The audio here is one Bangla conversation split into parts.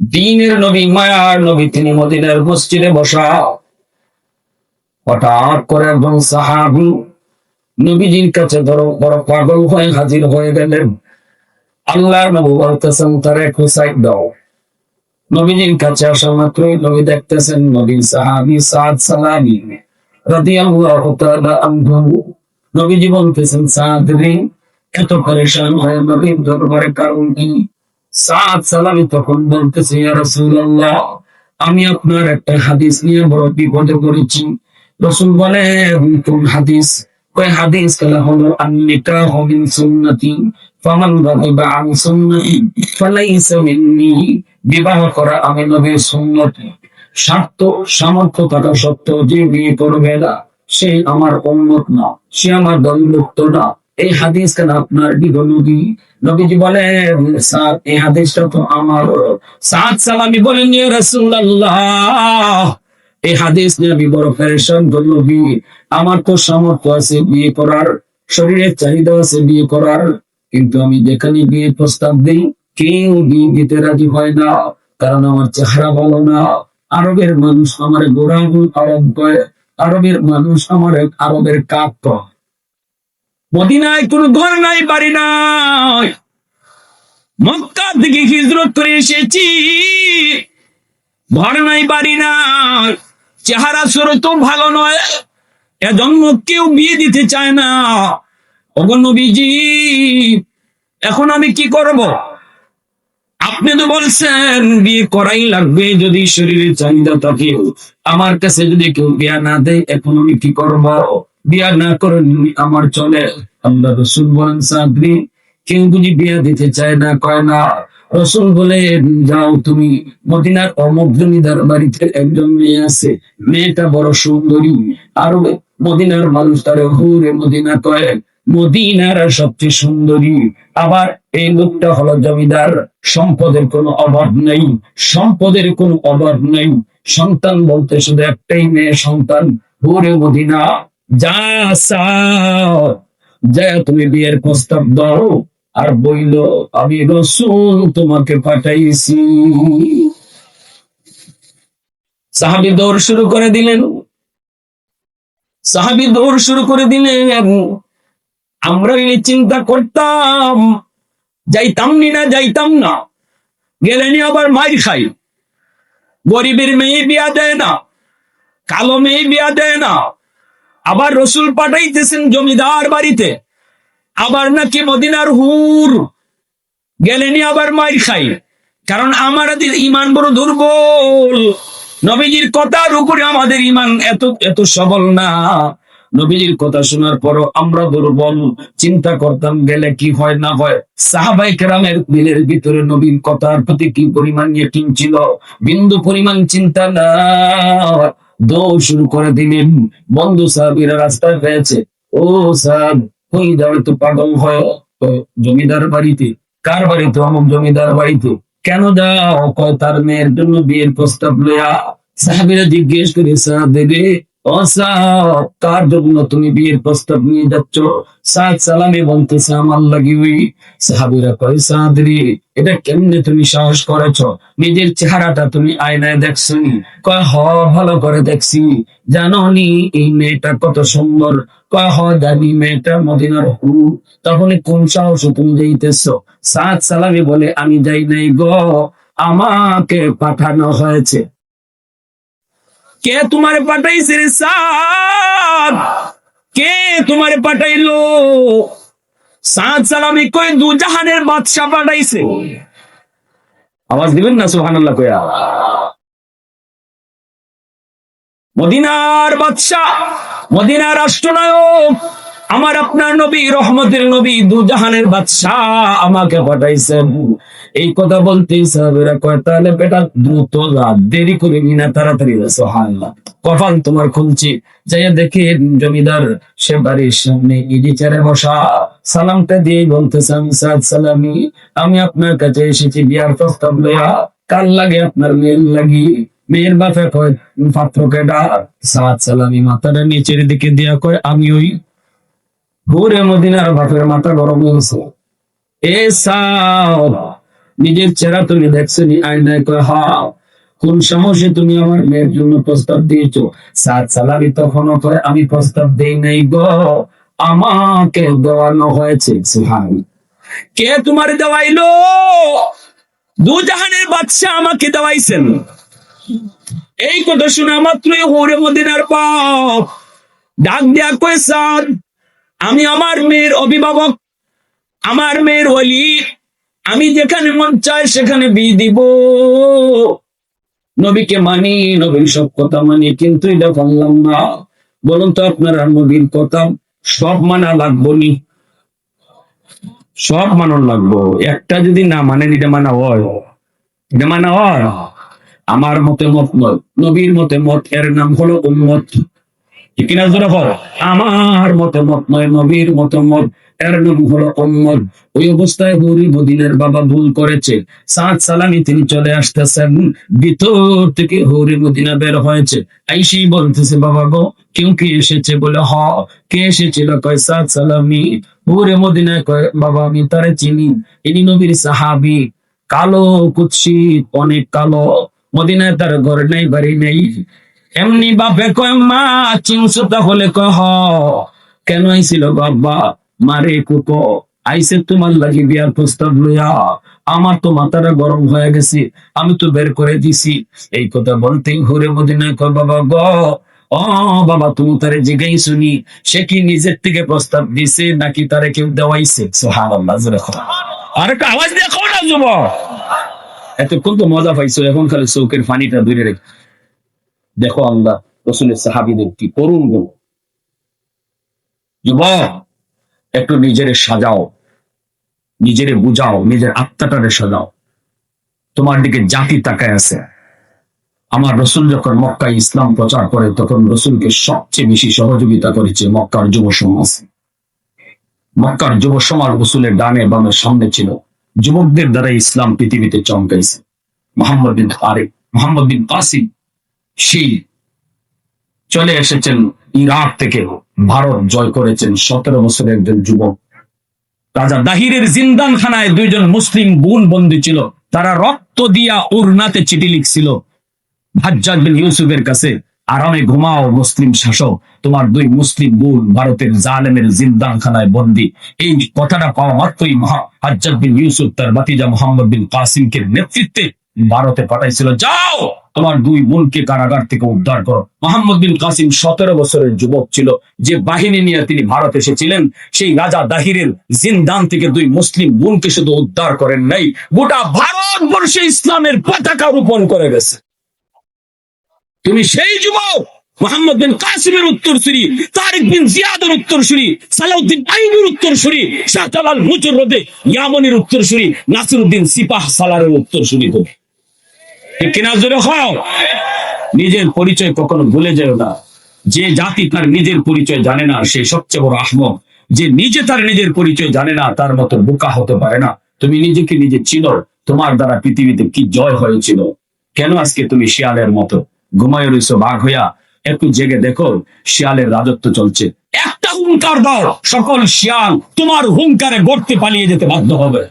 দ্বীনের নবী, মায়ার নবী, তিনি মদিনার মসজিদে বসা। হঠাৎ করে একজন সাহাবী নবীজির কাছে বড় পাগল হয়ে হাজির হয়ে গেলেন। আল্লাহর নবী বলতেছেন, তারে খুসাইড দাও। নবীজির কাছে আসা মাত্রই নবী দেখতেছেন নবীর সাহাবী সাদ সালামি রাদিয়াল্লাহু তাআলা আনহু। নবীজি বলতেছেন, সাদ রে, এত পরেশান হয়ে নবীর দরবারে কারণ কি? সাদ সালামি তখন বলতেছে, ইয়া রাসূলুল্লাহ, আমি আপনার একটা হাদিস নিয়ে বড় বিপদে পড়েছি। রাসূল বলে, কোন হাদিস? কয় হাদিস কালা হলো আন-নিকাহু মিন সুন্নতি ফামান রাগিবা আন সুন্নতি ফালাইসা মিন্নি। বিবাহ করা আমি নবীর সুন্নত। স্বার্থ সামর্থ্য থাকা সত্ত্বেও যে বিয়ে করবে না, সে আমার উম্মত না, সে আমার দলভুক্ত না। এই হাদিস কেন আপনার নবী? নবীজি বলেন, স্যার, এই হাদিসটা তো আমার। সাদ সালামি বলেন, ইয়া রাসূলুল্লাহ, এই হাদিস নিয়ে আমি বড় পেরেশান নবী। আমার তো সামর্থ্য আছে বিয়ে করার, শরীরের চাহিদা আছে বিয়ে করার, কিন্তু আমি যেখানে বিয়ে প্রস্তাব দিই কেউ বিয়ে দিতে রাজি হয় না, কারণ আমার চেহারা ভালো না। আরবের মানুষ আমার গোরাগুল আরব কয়, আরবের মানুষ আমার আরবের কাক কয়। মদিনায় কোনো ঘর নাই, বাড়ি নাই। মক্কা থেকে হিজরত করে এসেছি, ঘর নাই, বাড়ি নাই, চেহারা সুরত ভালো নয়, এজন্য কেউ বিয়ে দিতে চায় না। ওগো নবীজি, এখন আমি কি করব? আপনি তো বলছেন বিয়ে করাই লাগবে যদি শরীরের চাহিদা থাকে। আমার কাছে যদি কেউ বিয়া না দেয়, এখন আমি কি করব? বিয়া না করে আমার চলে? আল্লাহ রাসূল বলেন, সাদরি, কেউ যদি বিয়া দিতে চায় না, কয় না। রাসূল বলে, যাও তুমি মদিনার অমুক জমিদার বাড়িতে একজন মেয়ে আছে, মেয়েটা বড় সুন্দরী। আর মদিনার মানুষ তারে হুরে মদিনা কয়, মদিনার সবচেয়ে সুন্দরী। আবার এই লোকটা হলো জমিদার, সম্পদের কোনো অভাব নেই, সম্পদের কোনো অভাব নেই। সন্তান বলতে শুধু একটাই মেয়ে সন্তান, হুরে মদিনা। যা চাও, যা তুমি বিয়ের প্রস্তাব দাও, আর বইল, আমি রাসূল তোমাকে পাঠাইছি। সাহাবী দৌড় শুরু করে দিলেন, সাহাবী দৌড় শুরু করে দিলেন। আমরা এই চিন্তা করতাম, যাইতাম না, যাইতাম না, গেলেনি আবার মাইর খাই। গরিবের মেয়ে বিয়া দেয় না, কালো মেয়ে বিয়া দেয় না। আবার রসুল পাঠাইতেছেন জমিদার বাড়িতে, আবার নাকি মদিনার হুর, গেলেনি আবার মাইর খাই। কারণ আমাদের ইমান বড় দুর্বল, নবীজির কথার উপরে আমাদের ইমান এত এত সবল না। নবীজির কথা শোনার পরও আমরা দুর্বল। চিন্তা করতাম গেলে কি হয় না হয়। সাহাবায়ে কেরামের দিলের ভিতরে নবীর কথার প্রতি কি পরিমাণ ইয়কিন ছিল, বিন্দু পরিমাণ চিন্তা না। দৌড় শুরু করে দিলেন। বন্ধু সাহাবীরা রাস্তায় পেয়েছে, ও সাহাব, কই যাও? তো পাগল হয় জমিদার বাড়িতে। কার বাড়িতে? অমুক জমিদার বাড়িতে। কেন যাও? কয় তার মেয়ের জন্য বিয়ের প্রস্তাব লইয়া। সাহাবীরা জিজ্ঞেস করে, সাদ রে, ও সাদ, কার জন্য তুমি বিয়ের প্রস্তাব নিয়ে যাচ্ছ? সাদ সালামে বলতেছে, আমার লাগি ওই। সাহাবীরা কয়, সাদ রে, এটা কেমনে তুমি সাহস করেছ? নিজের চেহারাটা তুমি আয়নায় দেখছো? কয়, হ, ভালো করে দেখছি। জানো নি এই মেয়েটা কত সুন্দর? কয়, হ জানি, মেয়েটা মদিনার হুর। তখন কোন সাহস তুমি যাইতেছ? সাদ সালামি বলে, আমি যাই নাই গো, আমাকে পাঠানো হয়েছে। কে তোমারে পাঠাইছে রে সাদ? কে তোমারে পাঠাইলো? সাদ সালামি কয়, দু জাহানের বাদশা পাঠাইছে। আওয়াজ দিবেন না সুবহানাল্লাহ কইয়া? মদিনার বাদশা, মদিনার রাষ্ট্রনায়ক, আমার আপনার নবী, রহমতের নবী, দু জাহানের বাদশা আমাকে পাঠাইছেন। এই কথা বলতেই সাহাবীরা কয়, তাহলে বেটা দ্রুত যা, দেরি করিনি না, তাড়াতাড়ি যা। সুবহানাল্লাহ। কপাল তোমার খুলছি, যাইয়া দেখে জমিদার সে বাড়ির সামনে ইজি চেয়ারে বসা। সালামটা দিয়ে বলতেছে, আমি সাদ সালামি, আমি আপনার কাছে এসেছি বিয়ার প্রস্তাব লইয়া। কার লাগে? আপনার মেয়ের লাগি। মেয়ের বাপে কয়, পাত্রকে ডাক। সাদ সালামি মাথাটা নিচের দিকে দিয়া কয়, আমি ওই। ঘুরে মদিনার বাপের মাথা গরম হয়েছে। এ সাদ, নিজের চেহারা তুমি দেখছো নি আয়নায়? কয় হা। কোন সাহসে তুমি আমার মেয়ের জন্য প্রস্তাব দিয়েছো? সাদ সালামি তখনও কয় আমি প্রস্তাব দেই নাই গো, আমাকে দেওয়ানো হয়েছে। সুবহানাল্লাহ। কে তোমার দেওয়াইলো? দু জাহানের বাদশাহ আমাকে দেওয়াইছেন। এই কথা শোনা মাত্রই হৌরে মদিনার বাপ ডাক দেয়া কয়, স্যার আমি আমার মেয়ের অভিভাবক, আমার মেয়ের ওলি, আমি যেখানে মন চায় সেখানে বিয়ে দিব। নবীকে মানি, নবীর সব কথা মানি, কিন্তু এটা পারলাম না। বলুন তো আপনারা নবীর কথা সব মানা লাগবো নি? সব মানন লাগবো। একটা যদি না মানেন এটা মানা হয়? এটা মানা হয়? আমার মতে মত নয়, নবীর মতে মত, এর নাম হলো উম্মত। ঠিক কিনা জোরে বল? আমার মতে মত নয়, নবীর মতে মত, এর নাম হলো উম্মত। ওই অবস্থায় হুরি মদিনার বাবা ভুল করেছে। সাদ সালামি তিনি চলে আসতেছেন, ভিতর থেকে হুরি মদিনা বের হয়েছে। আইসি বলতেছে, বাবা গো কেউ কি এসেছে? বলে হ। কে এসেছিল? কয় সাদ সালামি। হুরি মদিনায় কয়, বাবা আমি তারে চিনি, ইনি নবীর সাহাবী, কালো কুৎসিত, অনেক কালো। মদিনায় তার ঘর নাই, বাড়ি নেই। এমনি বাপে কয়, মা চিনছো? তাহলে কয় হ। কেন আইছিল বাবা? মারে কুকো আইসে তোমার লাগি বিয়ার প্রস্তাব লইয়া। আমার তো মাথাটা গরম হয়ে গেছে, আমি তো বের করে দিছি। এই কথা বলতেই ঘুরে মদিনায় কয়, বাবা গ, ও বাবা তুমি তারে জিগাই শুনি, সে কি নিজের থেকে প্রস্তাব দিছে নাকি তারে কেউ দেওয়াইছে? সুবহানাল্লাহ। আর একটা আওয়াজ দিয়ে কও না যুবক। এতক্ষণ তো মজা পাইছো, এখন খালি চৌকের পানিটা দূরে রেখে দেখো আল্লাহ রসুলের সাহাবীদের কি করুণ গুণ। যুবক একটু নিজেরে সাজাও, নিজেরে বুঝাও, নিজের আত্মাটারে সাজাও। তোমার দিকে জাতি তাকায় আছে। আমার রসুল যখন মক্কায় ইসলাম প্রচার করে তখন রসুলকে সবচেয়ে বেশি সহযোগিতা করেছে মক্কার যুব সমাজ। মক্কার যুব সমাজ রসুলের ডানে বামে সামনে ছিল। যুবকদের দ্বারা ইসলাম পৃথিবীতে চমকাইছে। মোহাম্মদ বিন তারেক, মোহাম্মদ বিন কাসিম, সেই চলে এসেছেন ইরাক থেকে, ভারত জয় করেছেন। 17 বছরের একজন যুবক। রাজা দাহিরের জিন্দান খানায় দুইজন মুসলিম বোন বন্দী ছিল। তারা রক্ত দিয়া উরনাতে চিঠি লিখছিল হাজ্জাজ বিন ইউসুফের কাছে, আরামে ঘুমাও মুসলিম শাসক, তোমার দুই মুসলিম বোন ভারতের জালেমের জিন্দান খানায় বন্দী। এই কথাটা পাওয়া মাত্রই হাজ্জাজ বিন ইউসুফ তার ভাতিজা মোহাম্মদ বিন কাসিমকে নেতৃত্বে ভারতে পাঠাইছিল, যাও তোমার দুই বোনকে কারাগার থেকে উদ্ধার করো। মোহাম্মদ বিন কাসিম 17 বছরের যুবক ছিল। যে বাহিনী নিয়ে তিনি ভারত এসেছিলেন, সেই রাজা দাহিরের জিন্দান থেকে দুই মুসলিম বোনকে শুধু উদ্ধার করেন নাই, গোটা ভারতবর্ষে ইসলামের পতাকা রোপণ করে গেছে। তুমি সেই যুবক মোহাম্মদ বিন কাসিমের উত্তরসূরি, তারিক বিন জিয়াদের উত্তরসূরি, সালাউদ্দিন আইবির উত্তরসূরি, শাহজালাল মুজররদে ইয়ামানের উত্তরসূরি, নাসিরউদ্দিন সিপাহ সালারের উত্তরসূরি। তুমি ঠিক কিনা জোরে হও। নিজের পরিচয় কখনো ভুলে যেও না। যে জাতি তার নিজের পরিচয় জানে না সে সবচেয়ে বড় আহমক। যে নিজে তার নিজের পরিচয় জানে না তার মতো বোকা হতে পারে না। তুমি নিজেকে নিজে চিনো। তোমার দ্বারা পৃথিবীতে কি জয় হয়েছিল? কেন আজকে তুমি শিয়ালের মতো ঘুমায় রইছো বাঘ হইয়া? একটু জেগে দেখো, শিয়ালের রাজত্ব চলছে। একটা হুঙ্কার দাও, সকল শিয়াল তোমার হুঙ্কারে গড়তে পালিয়ে যেতে বাধ্য হবে।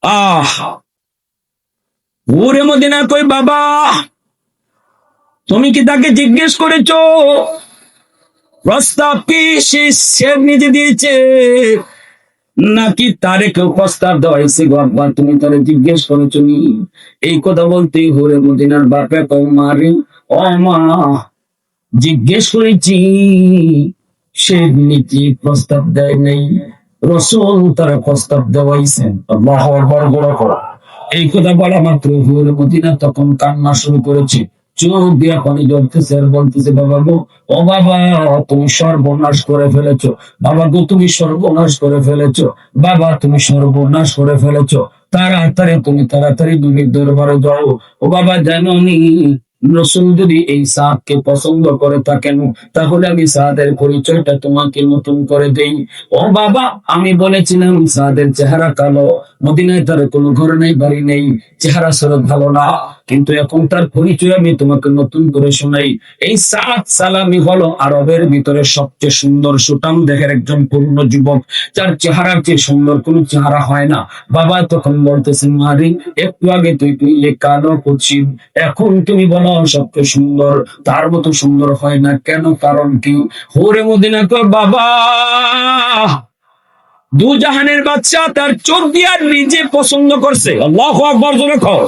আহ ওরে মদিনা কই, বাবা তুমি কি তাকে জিজ্ঞেস করেছো প্রস্তাব কি সে নিজে দিয়েছে নাকি তারে কেউ প্রস্তাব দেওয়াইছে? একবার তুমি তারে জিজ্ঞেস করেছো নি? এই কথা বলতেই হরে মদিনার বাপে কও, মারে ও মা জিজ্ঞেস করেছি, সে নিজে প্রস্তাব দেয় নাই, রসুল তারা প্রস্তাব দেওয়াইছেন। আল্লাহু আকবার, বড় করা। এই কথা বলা মাত্র হুরে মদিনা তখন কান্না শুরু করেছে। চোখ দিয়া পানি জ্বলতেছে আর বলতেছে, বাবা গো, ও বাবা তুমি সর্বনাশ করে ফেলেছো, বাবা গো তুমি সর্বনাশ করে ফেলেছো, বাবা তুমি সর্বনাশ করে ফেলেছো। তাড়াতাড়ি নবীর দরবারে যাও। ও বাবা জানো নি রসুল যদি এই সাদকে পছন্দ করে থাকেন তাহলে আমি সাদের পরিচয়টা তোমাকে নতুন করে দেই। ও বাবা আমি বলেছিলাম সাদের চেহারা কালো, মদিনায় তার কোনো ঘর নেই, বাড়ি নেই, চেহারা স্বরূপ ভালো না, কিন্তু এখন তার পরিচয় আমি তোমাকে নতুন করে শোনাই। এই সাদ সালামি হলো আরবের ভিতরে সবচেয়ে সুন্দর সুঠাম দেহের একজন পূর্ণ যুবক, যার চেহারার চেয়ে সুন্দর কোন চেহারা হয় না। বাবা তখন বলতেছেন, মারি একটু আগে তুই তুইলে কালো কুচিন, এখন তুমি বলো সবচেয়ে সুন্দর। তার মতো সুন্দর হয় না কেন, কারণ কি? হুরে মদিনা কর বাবা, দু জাহানের বাদশা তার চোখ দিয়ে নিজে পছন্দ করছে। আল্লাহু আকবার, জোরে কও।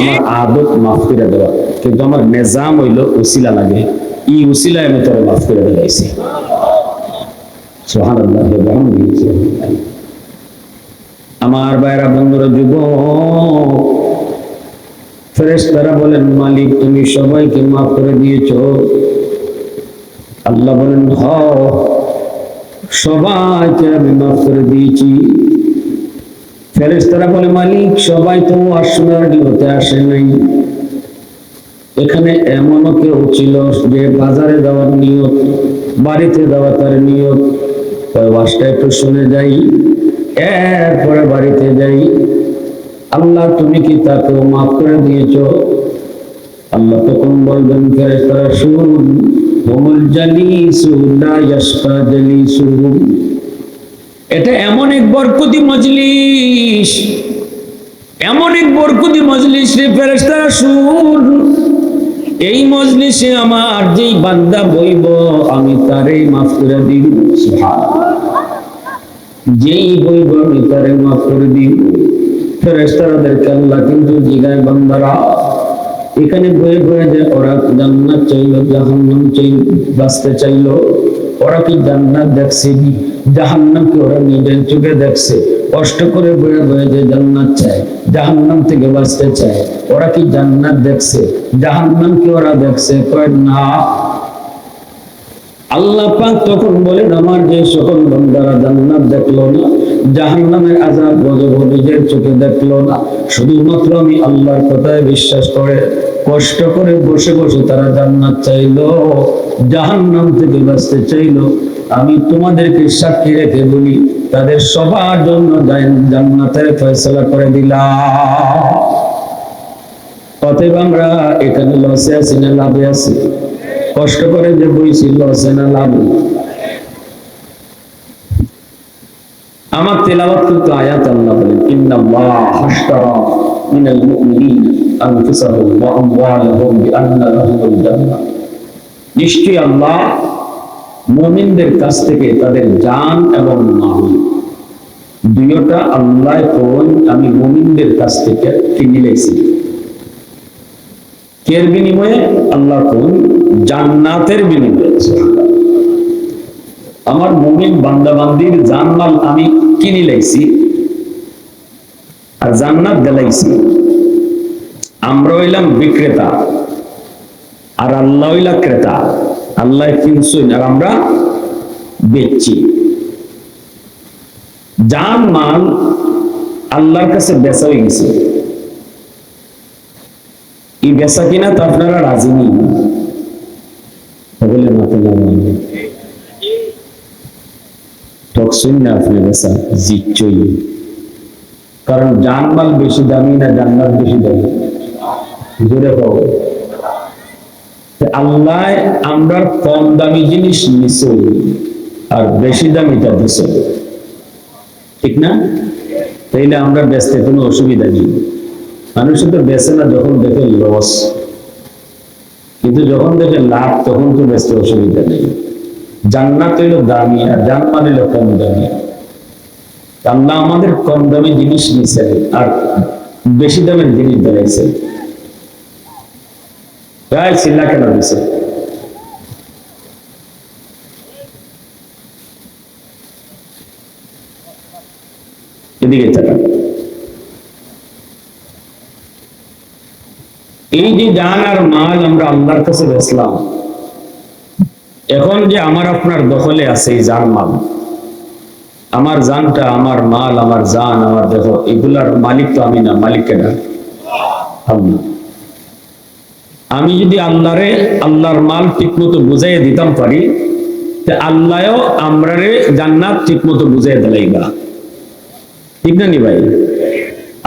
আমার আদত মাফ করে দেওয়া, কিন্তু আমার নিজাম হইল উসিলা লাগে। ই উসিলায় আমি তোর মাফ করে দেওয়াইছি। সুবহানাল্লাহ। আমার ভাইরা বন্ধুরা, যুবক, ফেরেশতারা বলেন, মালিক তুমি সবাইকে মাফ করে দিয়েছো। আল্লাহ বলেন, হ, সবাইকে আমি মাফ করে দিয়েছি। ফেরেশতারা বলে, মালিক সবাই তো আসমার হতে আসে নাই, এখানে এমনও কেউ ছিল যে বাজারে যাওয়ার নিয়ত, বাড়িতে যাওয়া তার নিয়ত, ওই ওয়াজটা একটু শুনে যাই, এরপরে বাড়িতে যাই। আল্লাহ তুমি কি তাকেও মাফ করে দিয়েছো? আল্লাহ তখন বলবেন, ফেরেশতারা শুন, হুমুল জালিসু লা ইয়াশকা জালিসুহুম, এটা এমন এক বরকতি মজলিস, এমন এক বরকতি মজলিস রে ফেরেশতারা শুন, এই মজলিসে আমার যেই বান্দা বইব আমি তারে মাফ করে দিব। সুবহানাল্লাহ। যেই বইব আমি তারে মাফ করে দিব। ফেরেশতাদেরকে আল্লাহ কিন্তু জিগায়, বান্দারা এখানে বয়ে বয়ে যে ওরা জান্নাত চাইলো, জাহান্নাম চাইলো, বাঁচতে চাইলো, ওরা কি জান্নাত দেখছে, জাহান্নাম কি ওরা নিজের চোখে দেখছে? কষ্ট করে বয়ে বয়ে যে জান্নাত চায়, জাহান্নাম থেকে বাঁচতে চায়, ওরা কি জান্নাত দেখছে, জাহান্নাম কি ওরা দেখছে? কয় না। আল্লাহ পাক তখন বলেন, আমার যে সকল বান্দারা জান্নাত দেখলো না, জাহান্নামের আযাব গজব নিজের চোখে দেখলো না, শুধুমাত্র আমি আল্লাহর কথায় বিশ্বাস করে কষ্ট করে বসে বসে তারা জান্নাত চাইলো, জাহান্নাম থেকে বাঁচতে চাইলো, আমি তোমাদেরকে সাক্ষী রেখে বলি, তাদের সবার জন্য জান্নাতের ফয়সালা করে দিলাম। অতএব আমরা এখানে লসে আছি না লাভে আছি? কষ্ট করে যে বইছি লসে না লাভে? আমার তেলাওয়াত কিন্তু আয়াত, আল্লাহ বলেন, ইন্নাল্লাহা আশতারা মিনাল মুমিনিনা আনফুসাহুম ওয়া আমওয়ালাহুম বিআন্না লাহুমুল জান্নাহ, নিশ্চয়ই আল্লাহ মুমিনদের কাছ থেকে তাদের জান এবং মাল দুইটা আল্লাহ কোন আমি মুমিনদের কাছ থেকে কিনে নিয়েছি। এর বিনিময়ে? আল্লাহ কোন জান্নাতের বিনিময়ে। আমার মুমিন বান্দা বান্দির জানমাল আমি কিনে লাইছি আর জান্নাত দিলাইছি। আমরা হইলাম বিক্রেতা আর আল্লাহ হইলা ক্রেতা। আল্লাহ কিনছেন আর আমরা বেচছি। জানমাল আল্লাহর কাছে বেচা হয়ে গেছে। এই বেচা কিনা তো আপনারা রাজি নেই, বলে মাথা লাগানো ঠকছেন না আপনি, বেচা জিতছই। কারণ জানমাল বেশি দামি না জান্নাত বেশি দামি? জোরে পাবো। আল্লাহ আমরা কম দামি জিনিস নিছে আর বেশি দামিটা দিছে, ঠিক না? তাইলে আমরা বেচতে কোনো অসুবিধা নেই। মানুষ তো বেচে না যখন দেখে লস, কিন্তু যখন দেখে লাভ তখন তো বেচতে অসুবিধা নেই। জান্নাত হইল দামি আর জানমাল হইল কম দামি। আল্লাহ আমাদের কম দামি জিনিস নিছে আর বেশি দামের জিনিস বেড়াইছে। গায়ে চিল্লা কেন দিছে? এদিকে তাকান। এই যে জান আর মাল আমরা আল্লাহর কাছে বেচলাম, এখন যে আমার আপনার দখলে আছে এই জান মাল, আমার জানটা, আমার মাল, আমার জান, আমার দেহ, এগুলার মালিক তো আমি না। মালিক কেনা? আল্লাহ। আমি যদি আল্লাহর মাল ঠিক মতো বুঝাইয়া দিতাম পারি, আল্লাহও আমরারে জান্নাত ঠিক মতো বুঝাইয়া দিলাইবা, ঠিক না নি ভাই?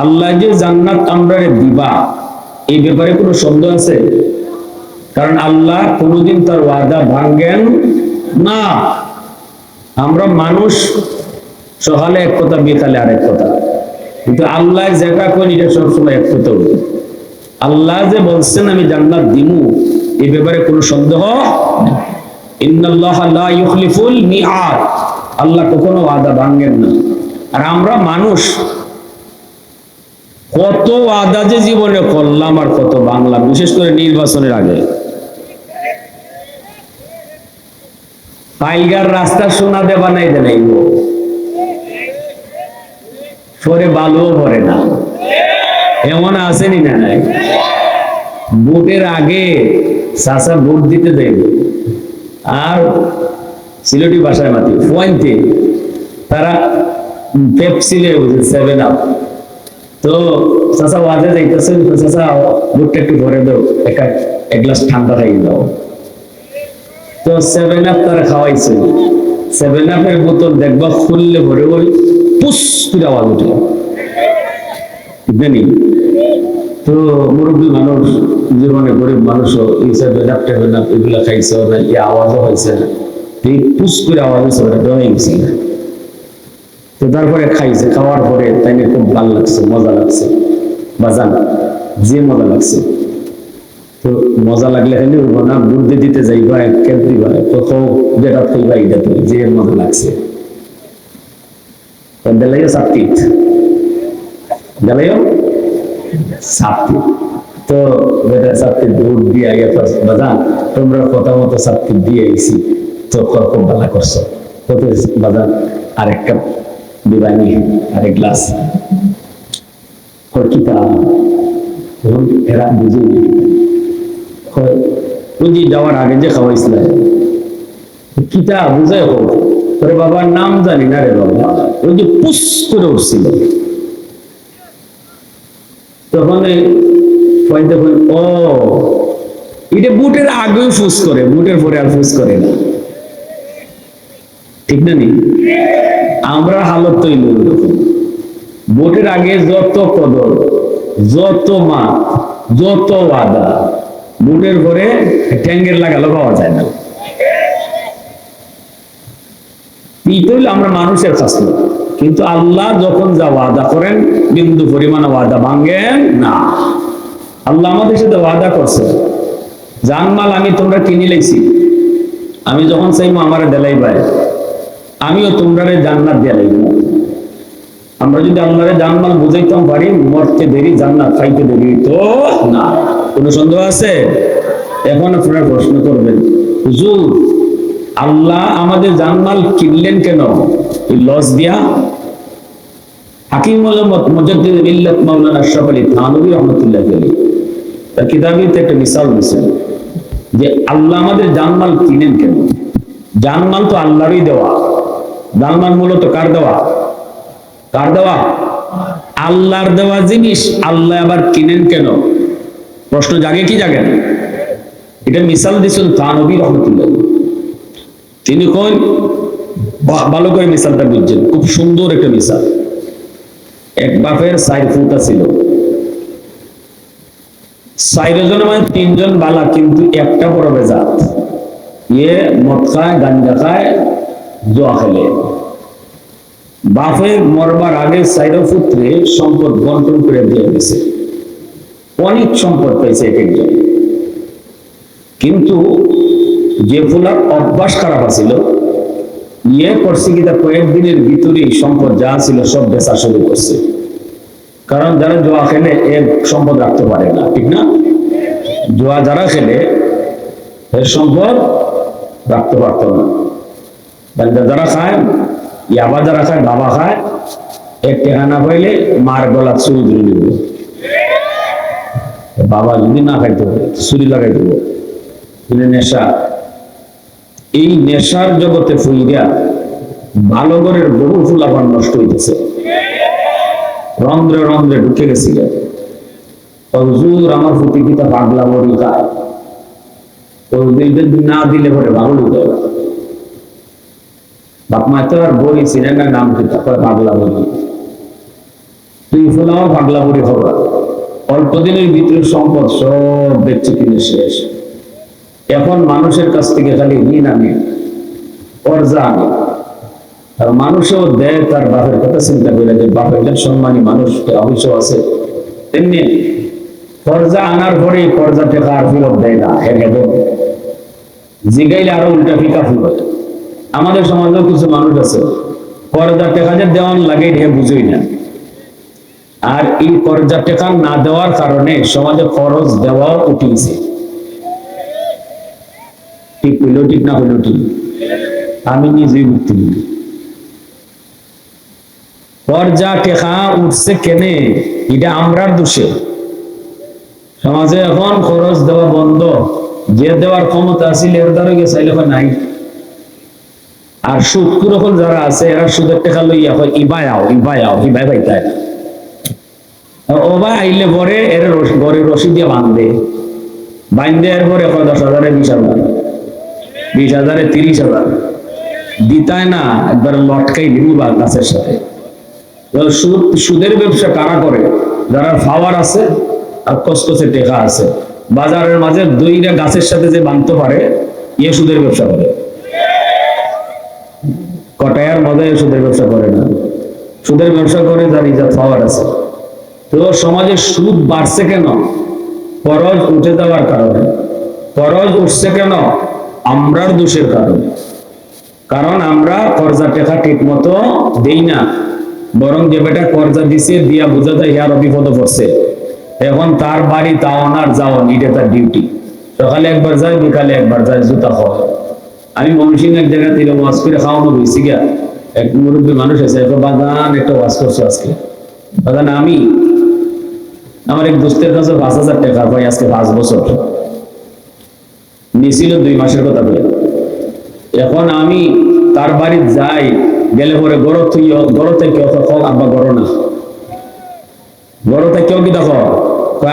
আল্লাহ যে জান্নাত আমরারে দিবা, এই ব্যাপারে কোনো সন্দেহ আছে? কারণ আল্লাহ কোনোদিন তার ওয়াদা ভাঙ্গেন না। আমরা মানুষ সকালে এক কথা, বিকালে আরেক কথা, কিন্তু আল্লাহ যেটা করেন এটা সবসময় এক কথা হবে। আল্লাহ যে বলছেন আমি জান্নাত দিমু, এই ব্যাপারে কোনো সন্দেহ নেই। ইন্নাল্লাহা লা ইউখলিফুল মিআদ, আল্লাহ কখনো ওয়াদা ভাঙ্গেন না। আর আমরা মানুষ কত ওয়াদা যে জীবনে করলাম আর কত ভাঙলাম, বিশেষ করে নির্বাচনের আগে। পাইগার রাস্তা সোনা দিয়ে বানাই দেন, পরে বালুও ভরে না, এমন আসেনি না? নাই ভোটের আগে চাচা ভোট দিতে যাইব, আর সিলেটি ভাষায় মাতি পয়েন্টে তারা পেপসিলে 7 আপ, তো চাচা ওয়াজে যাইতেছে, চাচা ভোটটা একটু ভরে দাও, এক গ্লাস ঠান্ডা খাইয়ে দাও। তো 7 আপ তারা খাওয়াইছে, 7 আপের বোতল দেখবা খুললে ভরে ওই পুস করে আওয়াজ উঠে, জানি তো মুরব্বী মানুষ, জীবনে গরিব মানুষও এই 7 আপ এগুলা খাইছে না, এই আওয়াজও হয়েছে না, এই পুস করে আওয়াজ হয়েছে, ওটা দেওয়া গেছে না। তো তারপরে খাইছে, খাওয়ার পরে তাই খুব ভালো লাগছে, মজা লাগছে, বাজান যে মজা লাগছে। তো মজা লাগলে খালি উঠবো না, বুদ্ধি দিতে যাইবা এক দিবা, কত যেটা খাইবা এটা তুমি যে মজা লাগছে। দেলাইও সাপ্তিত, দেলাইও সাপ্তিত, তো বেটা সাপ্তিত ভোট দিয়ে আইয়া বাজান তোমরা কথা মতো সাপ্তিত দিয়ে আইছি, তো খুব ভালো করছো, কত বাজান আরেক কাপ দিবানি, আরেক গ্লাস কিতাব। এরা বুঝে বুঝি যাওয়ার আগে যে খাওয়াইছিল কিতা বুঝাই হোক, তোর বাবার নাম জানি না রে বাবা, ওই যে পুস করে উঠছিল, তখন দেখুন ও এটা বুটের আগেও ফুস করে, বুটের পরে আর ফুস করে না, ঠিক না? নি আমরা হালত তৈরি এরকম, ভোটের আগে যত কদর, যত মাত, যত ওয়াদা, ভোটের পরে ট্যাঙ্গের লাগালো পাওয়া যায় না। আমরা মানুষের কাছে, কিন্তু আল্লাহ যখন যা ওয়াদা করেন বিন্দু পরিমাণ ওয়াদা ভাঙ্গেন না। আল্লাহ আমাদের সাথে ওয়াদা করছে, জানমাল আমি তোমরা কিনে লাইছি, আমি যখন চাইবো আমার দেলাই পাই, আমিও তোমরা জান্নাত দিয়ে লাইব। আমরা যদি আল্লাহরে জানমাল বুঝাইতাম পারি, মরতে দেরি জান্নাত খাইতে দেরি তো না। কোনো সন্দেহ আছে? এখন আপনারা প্রশ্ন করবেন, হুজুর আল্লাহ আমাদের জানমাল কিনলেন কেন? এই লস দিয়া? হাকিমুল মুজাদ্দিদ মিল্লাত মাওলানা আশরাফ আলী থানভী রাহমাতুল্লাহ আলাইহি তার কিতাবেতে একটা মিসাল দিয়েছেন যে আল্লাহ আমাদের জানমাল কিনেন কেন? জানমাল তো আল্লাহরই দেওয়া, জানমাল মূলত কার দেওয়া? কার দেওয়া? আল্লাহর দেওয়া জিনিস আল্লাহ আবার কিনেন কেন? প্রশ্ন জাগে কি জাগে? এটা মিসাল দিয়েছেন থানভী রাহমাতুল্লাহ। তিনি কোন ভালো করে মিসালটা বুঝছেন, খুব সুন্দর একটা মিসাল। এক বাপের 4 ফুটা ছিল, 4 জন মানে 3 জন বালা, কিন্তু একটা বড় বেজাত, ইয়ে মদ খায়, গাঞ্জা খায়, জুয়া খেলে। বাপের মরবার আগে 4 পুত্রে সম্পদ বন্টন করে দিয়ে গেছে, অনেক সম্পদ পাইছে এক একজন। কিন্তু যে ফুলার অভ্যাস খারাপ ছিল, ইয়ে করছে কি তার কয়েকদিনের ভিতরেই সম্পদ যা ছিল সব বেচা শুরু করছে। কারণ যারা জুয়া খেলে এর সম্পদ রাখতে পারে না, ঠিক না? জুয়া যারা খেলে এর সম্পদ রাখতে পারত না। যারা খায়, ইয়াবা যারা খায়, বাবা খায়, এক টাকা না পাইলে মার গলা ছুরি ধরে নিব, বাবা যদি না খাইতে হবে ছুরি লাগাই দেব। নেশা, এই নেশার জগতে ফুইয়া ভালো ঘরের বহু ফুলাফান নষ্ট হইতেছে, রন্ধ্রে রন্ধ্রে ঢুকে গেছিল। হুজুর আমার ফুটি কিতা পাগলা বড়ি খায়, না দিলে পরে ভালো যায়। বাপ মা তো আর বড়ি ছিলেন না, নাম কিতা পাগলা বড়ি, তুই ফুলাও পাগলা বড়ি খবর। অল্প দিনের ভিতরে সম্পদ সব বেচে কিনে শেষ। এখন মানুষের কাছ থেকে খালি ঋণ আনে, কর্জা আনে। আর মানুষও দেয় তার বাপের কথা চিন্তা করে, যে বাপ একজন সম্মানী মানুষ অবশ্য আছে, তেমনি কর্জা আনার পরে কর্জা টাকা আর ফেরত দেয় না, জিগাইলে আরো উল্টা ফিকা ফুল। আমাদের সমাজেও কিছু মানুষ আছে কর্জা টাকা যে দেওয়ান লাগে এটা বুঝই না। আর এই কর্জা টাকা না দেওয়ার কারণে সমাজে খরচ দেওয়াও উঠিয়েছে। ঠিক হইল, ঠিক না হইল ঠিক? আমি নিজেই বুঝতে পারি কর্জা টাকা উঠছে কেনে, এটা আমরার দোষে। সমাজে এখন খরচ দেওয়া বন্ধ, যে দেওয়ার ক্ষমতা আছিল এর দ্বারা গেছে নাই। আর সুদ কুরকল যারা আছে এরা সুদের টাকা লইয়া হয় ইবায়াও ইবায়াও ইবাই ভাইতায় ওবা আইলে পরে এর ঘরে রশি দিয়ে বান্ধে এর পরে 10,000 20,000 20,000 30,000 দিতায় না, একবার লটকাই নিবা গাছের সাথে। সুদের ব্যবসা কারা করে? যারা পাওয়ার আছে আর কসকসে টেকা আছে, বাজারের মাঝে দুইটা গাছের সাথে যে বাঁধতে পারে, ইয়ে সুদের ব্যবসা করে। কটায়ার মধ্যে সুদের ব্যবসা করে না, সুদের ব্যবসা করে যার ইজাত পাওয়ার আছে। তো সমাজে সুদ বাড়ছে কেন? খরচ উঠে যাওয়ার কারণে। খরচ উঠছে কেন? আমরার দোষের কারণে। কারণ আমরা কর্জা টাকা ঠিক মতো দেই না, বরং যে বেটা কর্জা দিছে দিয়া বোঝা যায় ইয়ার বিপদে পড়ছে, এখন তার বাড়ি তাওন আর যাওন, এটা তার ডিউটি। সকালে একবার যায়, বিকালে একবার যায়, জুতা খাওয়া। আমি ময়মনসিংহ এক জায়গা থেকে ওয়াজ করে খাওয়ানো হয়েছি গিয়া, এক মুরব্বী মানুষ আছে, বাগান একটা ওয়াজ করছো আজকে। বাগান আমি আমার এক দোস্তের কাছে 5,000 টাকা পাই আজকে 5 বছর নিয়েছিল, 2 মাসের কথা বলে। এখন আমি তার বাড়ি যাই, গেলে পরে গড় থেকে আব্বা গড় না, গড় থেকে কি দেখো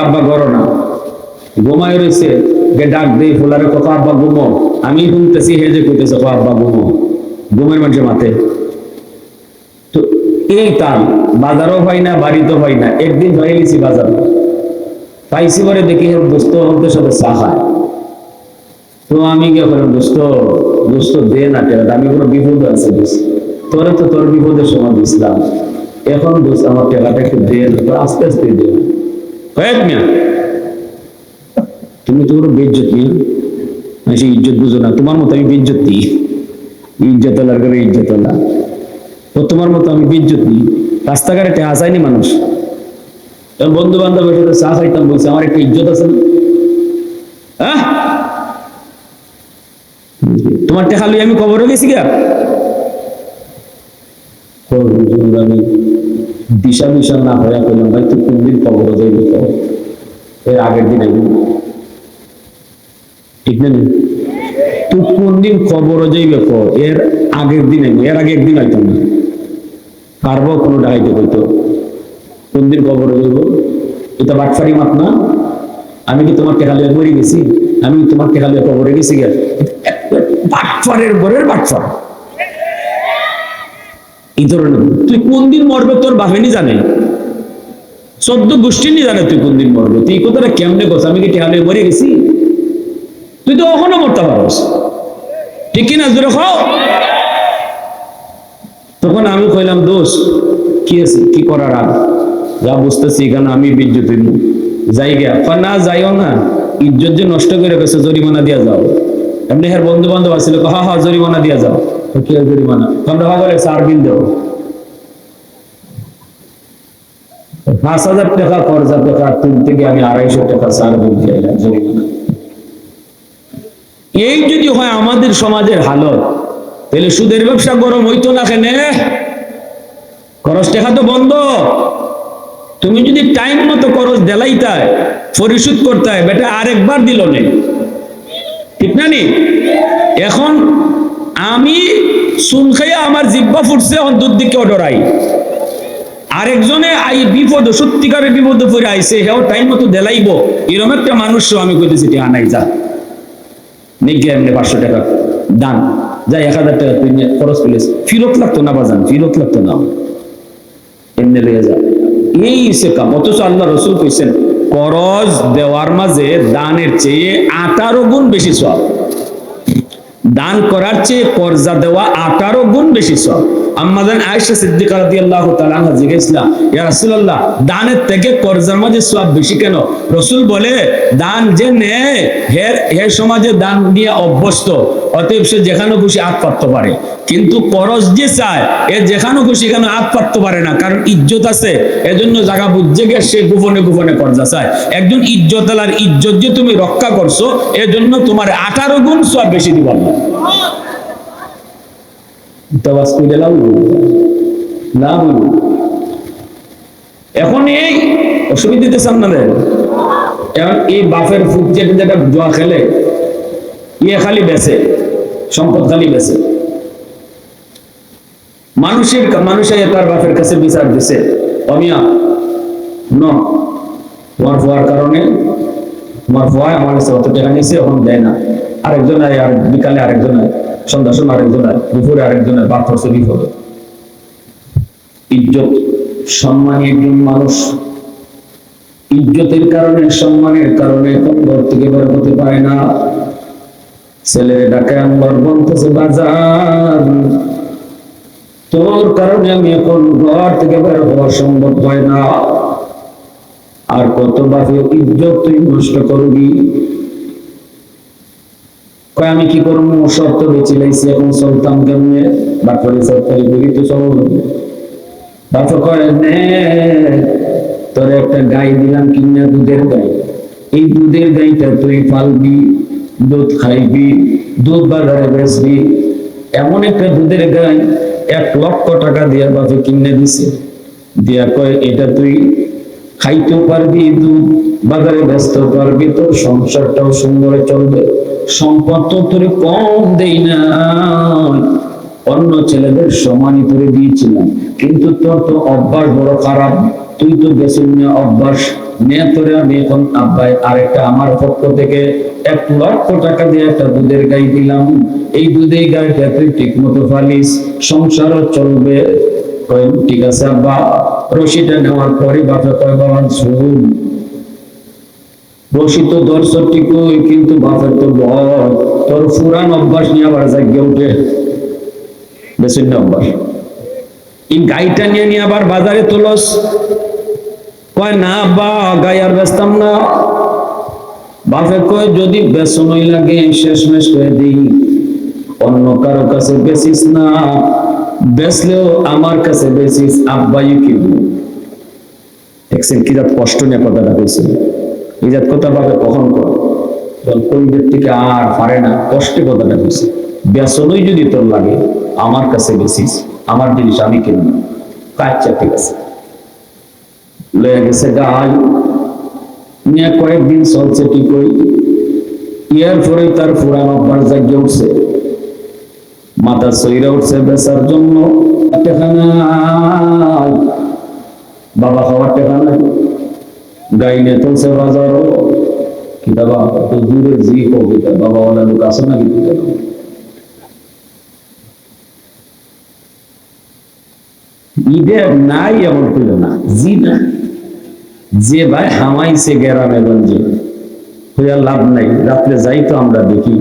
আব্বা গড় না, ঘুমাই রয়েছে, ডাক দেই ফুলারে কথা আব্বা ঘুমো। আমি শুনতেছি হে যে কইতেছে আব্বা ঘুমো, ঘুমের মানুষের মাঠে। তো এই তাল বাজারও পাই না, বাড়িতেও পাই না। একদিন হয়ে গেছি বাজার, পাইছি পরে দেখি দোস্ত হতে সাথে চা খায়। তো আমি কি করলাম, দোস্ত দে না টেরা, আমি কোনো বিপদ আছে তোরে, তো তোর বিপদের সময় দিছিলাম, এখন দোস্ত আমার টেকাটা একটু দে, আস্তে আস্তে দে। কয়েক মিয়া তুমি তো কোনো বেজ্জত নিয়ে সেই ইজ্জত বুঝো না, তোমার মতো আমি বেজ্জত দিই, ইজ্জত করে ইজ্জত ও তোমার মতো আমি বেজ্জত দিই। রাস্তাঘাটে টেহা চায়নি মানুষ, বন্ধু বান্ধবের সাথে চা খাইতাম, বলছে আমার একটা ইজ্জত আছে না? হ্যাঁ, তোমার টেকা লই আমি কবরে গেছি গা, আমি দিশা মিশা না হয়ে করলাম, ভাই তুই কোন দিন কবরে যাইবি? এর আগের দিন আইবি, ঠিক না? তুই কোন দিন কবরে যাইবে? এর আগের দিন আইবি, এর আগে একদিন আইতাম না, পারবো কোনো ডাকাইতে কইতো কোন দিন কবরে যাইব? এটা বাটফারি মাত না? আমি কি তোমার টেকা লইয়া মরে গেছি? আমি তোমার টেকা লইয়া কবরে গেছি গা? বাটফারের ঘরের বাটফার এই ধরনের। তুই কোন দিন মরবে তোর বাপেনি জানে, 14 গোষ্ঠী নি জানে তুই কোন দিন মরবে। তুই এই কথাটা কেমনে করছ? আমি কি টেকা লইয়া মরে গেছি? তুই তো কখনো মরতে পারস, ঠিক কিনা? জোরে খাও। তখন আমি কইলাম, দোষ কি আছে, কি করার? আর যা বুঝতেছি এখানে আমি বিদ্যুৎ যাই গিয়া, না যাইও না, ইজ্জত যে নষ্ট করে গেছে, জরিমানা দিয়া যাও। এমনি হ্যাঁ বন্ধু বান্ধব আসছিল, হা জরিমানা দিয়া যাও। কি জরিমানা? তোমরা ভাবে 4 বিল দেও, 5,000 টাকা কর্জা টাকা তুলতে গিয়ে আমি 250 টাকা 4 বিল দিলাম জরিমানা। এই যদি হয় আমাদের সমাজের হালত, তাহলে সুদের ব্যবসা গরম হইতো না কেন? খরচ টাকা তো বন্ধ। তুমি যদি টাইম মতো খরচ দেলাইতায়, পরিশোধ করতে হয়, বেটা আরেকবার দিল নেই, ঠিক না? নি এখন আমি শুন খাইয়া আমার জিব্বা ফুটছে, অন্তর দিকে ডরাই। আরেকজনে আই বিপদ, সত্যিকারের বিপদে পড়ে আইছে, হেও টাইম মতো দেলাইব, এরকম একটা মানুষও আমি কইতেছি টিহা নাই, যা নেগে এমনি 500 টাকা দান, যাই 1000 টাকা তুই খরচ করিস, ফিরত লাগতো না বাজান, ফিরত লাগতো না, এমনি লইয়া যা। এই সে কাম। অথচ আল্লাহ রসুল কইছেন করজ দেওয়ার মাঝে দানের চেয়ে 18 গুণ বেশি সওয়াব। দান করার চেয়ে কর্জা দেওয়া 18 গুণ বেশি সওয়াব। আম্মাজান আয়েশা সিদ্দিকা রাদিয়াল্লাহু তাআলা আনহা জিজ্ঞাসা, ইয়া রাসূলুল্লাহ, দানের থেকে কর্জার মাঝে সওয়াব বেশি কেন? রাসূল বলে, দান যে নেয় হে সমাজে দান দিয়ে অভ্যস্ত, অতএব সে যেখানে খুশি হাত পাততে পারে। কিন্তু করজ যে চায় এ যেখানে খুশি এখানে হাত পাততে পারে না, কারণ ইজ্জত আছে, এজন্য জায়গা বুঝে গিয়ে সে গোপনে গোপনে কর্জা চায়। একজন ইজ্জতওয়ালার ইজ্জত যে তুমি রক্ষা করছো, এজন্য তোমার 18 গুণ সওয়াব বেশি দিব না। এখন এই অসুবিধা দিতেছে আপনাদের। এখন এই বাপের ফুট যেটা জুয়া খেলে, ইয়ে খালি বেছে, সম্পদ খালি বেছে। মানুষের তার বাপের কাছে বিচার দিছে, অমিয়া তোমার ফুয়ার কারণে তোমার ফুয়ায় আমার কাছে অত টাকা নিয়েছে, এখন দেয় না। আরেকজন আয়, আর বিকালে আরেকজন আয়, সন্ধ্যা সময় আরেকজন আয়, দুপুরে আরেকজনের বাপ হচ্ছে বিপদে। ইজ্জত সম্মানী একজন মানুষ ইজ্জতের কারণে সম্মানের কারণে এখন ঘর থেকে বের হতে পারে না। ছেলের ডাকে আনবার বলতেছে, বাজার তোর কারণে আমি এখন ঘর থেকে বের হওয়া সম্ভব হয় না। আর কত বাপের ইজ্জত তুই নষ্ট করবি? কয় আমি কি করবো, সব তো বেঁচে লাইছি, এখন চলতাম কেমনে? বাপরে সরকারি করি তো চল। বাপে কয়, নে তোর একটা গাই দিলাম কিনা, দুধের গাই। এই দুধের গাইটা তুই পালবি, দুধ খাইবি, দুধ বাজারে বেচবি। এমন একটা দুধের গাই 1 লক্ষ টাকা দিয়ে বাপে কিনে দিছে। দিয়া কয়, এটা তুই খাইতেও পারবি, দুধ বাজারে বেচতেও পারবি, তোর সংসারটাও সুন্দর চলবে। সম্পদ তো তোর কম দেই না, অন্য ছেলেদের সমানই তোরে দিয়েছিলাম, কিন্তু তোর তো অভ্যাস বড় খারাপ। তুই তো বেসুন না অভ্যাস নিয়ে তোরে আমি এখন আব্বাই আরেকটা আমার পক্ষ থেকে 1 লক্ষ টাকা দিয়ে একটা দুধের গাই দিলাম। এই দুধের গাইটা তুই ঠিক মতো ফালিস, সংসারও চলবে। ঠিক আছে আব্বা। রশিটা নেওয়ার পরে বাপে কয়, বাবা শুন, রশি তো দর্শক ঠিকই, কিন্তু বাপের তো ভয়, তোর পুরান অভ্যাস নিয়ে আবার জাগিয়ে উঠে বেসুন না অভ্যাস। এই গাইটা নিয়ে আবার বাজারে তোলস। কয়, না আব্বা, গাই আর বেচতাম না। বাপে কয়, যদি বেচনই লাগে শেষমেশ করে দিই, অন্য কারো কাছে বেচিস না, বেচলেও আমার কাছে বেচিস। আব্বাই কি দেখছেন কি জাত কষ্ট নিয়ে কথাটা কইছিল। এই জাত কথা বাপে কখন কর, কোন ব্যক্তিকে আর পারে না, কষ্টে কথাটা কইছে। বেচনই যদি তোর লাগে আমার কাছে বেচিস, আমার জিনিস আমি কিনব। আচ্ছা ঠিক আছে। লয়ে গেছে গাই নিয়ে কয়েকদিন চলছে ঠিকই। ইয়ার পরে তার পুরান অভ্যাস জাগিয়ে উঠছে, মাথা সইরা উঠছে বেচার জন্য। টাকা নাই, বাবা খাওয়ার টাকা নাই। গাই নিয়ে চলছে বাজারও। কি বাবা তো দূরে জি কবিতা, বাবা ওলা লোক আছে নাকি? ঈদের নাই এমন করল না, জি না। যে ভাই হামাইছে গ্রামে গঞ্জে, হইয়া লাভ নাই। রাত্রে যাই তো আমরা দেখি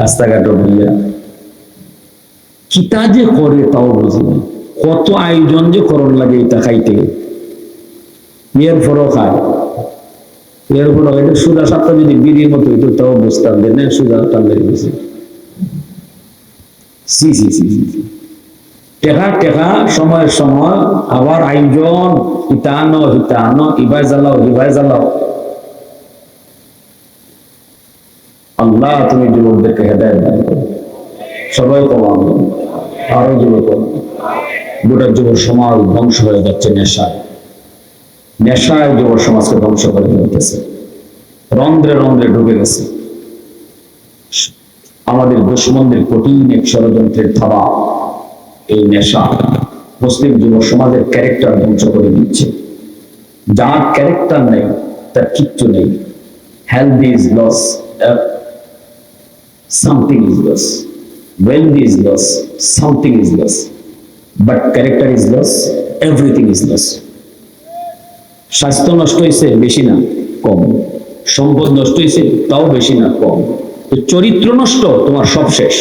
রাস্তাঘাটও ভাইয়া কিতা যে করে তাও বুঝিনি। কত আয়োজন যে করণ লাগে এটা খাইতে। এর ফরও খায়, এর ফরও এটা সুদা সাতটা যদি বিড়ির মতো হইতো তাও বুঝতাম যে না, সুদা টানলে গেছে। সি সি সি সি টেকা টেকা সময়ের সময় আবার আয়োজন, হিতানো হিতানো, ইবাই জ্বালাও ইবাই জ্বালাও। আল্লাহ তুমি যুবকদেরকে হেদায়েত দান করো, সবাই কমান। আরো যুবক, গোটা যুব সমাজ ধ্বংস হয়ে যাচ্ছে নেশায়। নেশায় যুব সমাজকে ধ্বংস করে দিতেছে, রন্ধ্রে রন্ধ্রে ঢুকে গেছে। আমাদের দুশ্মনদের কঠিন এক ষড়যন্ত্রের থাবা এই নেশা মুসলিম যুব সমাজের ক্যারেক্টার ধ্বংস করে দিচ্ছে। যার ক্যারেক্টার নেই তার কিচ্ছু নেই। Health is loss, something is loss. Wealth is loss, something is loss. But character is loss, everything is loss. স্বাস্থ্য নষ্ট হয়েছে বেশি না, কম, সম্পদ নষ্ট হয়েছে তাও বেশি না, কম। তো চরিত্র নষ্ট, তোমার সব শেষ।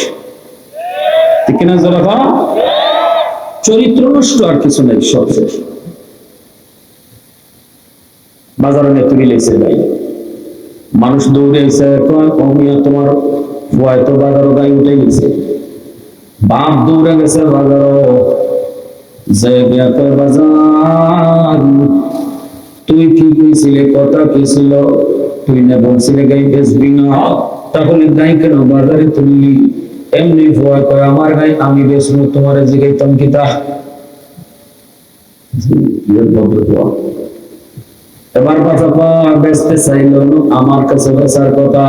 ঠিক কিনা যারা বা চরিত্র নষ্ট আর কিছু নাই, সব শেষ। বাজারে নেত্রী লেগেছে ভাই, মানুষ দৌড়ে এসে কমিয়া তোমার হয়তো বাজারও গায়ে উঠে গেছে, বাপ দৌড়ে গেছে বাজারও, যে গিয়া কয় বাজার তুই কি কইছিলে, কথা কি ছিল, তুই না বলছিলে গাই বেচবি না, তাহলে গাই কেন বাজারে তুললি? এমনি ভয় কয় আমার গাই আমি বেচবো, তোমার জিগাইতাম কিতা? এবার কথা বেচতে চাইলো আমার কাছে বেচার কথা,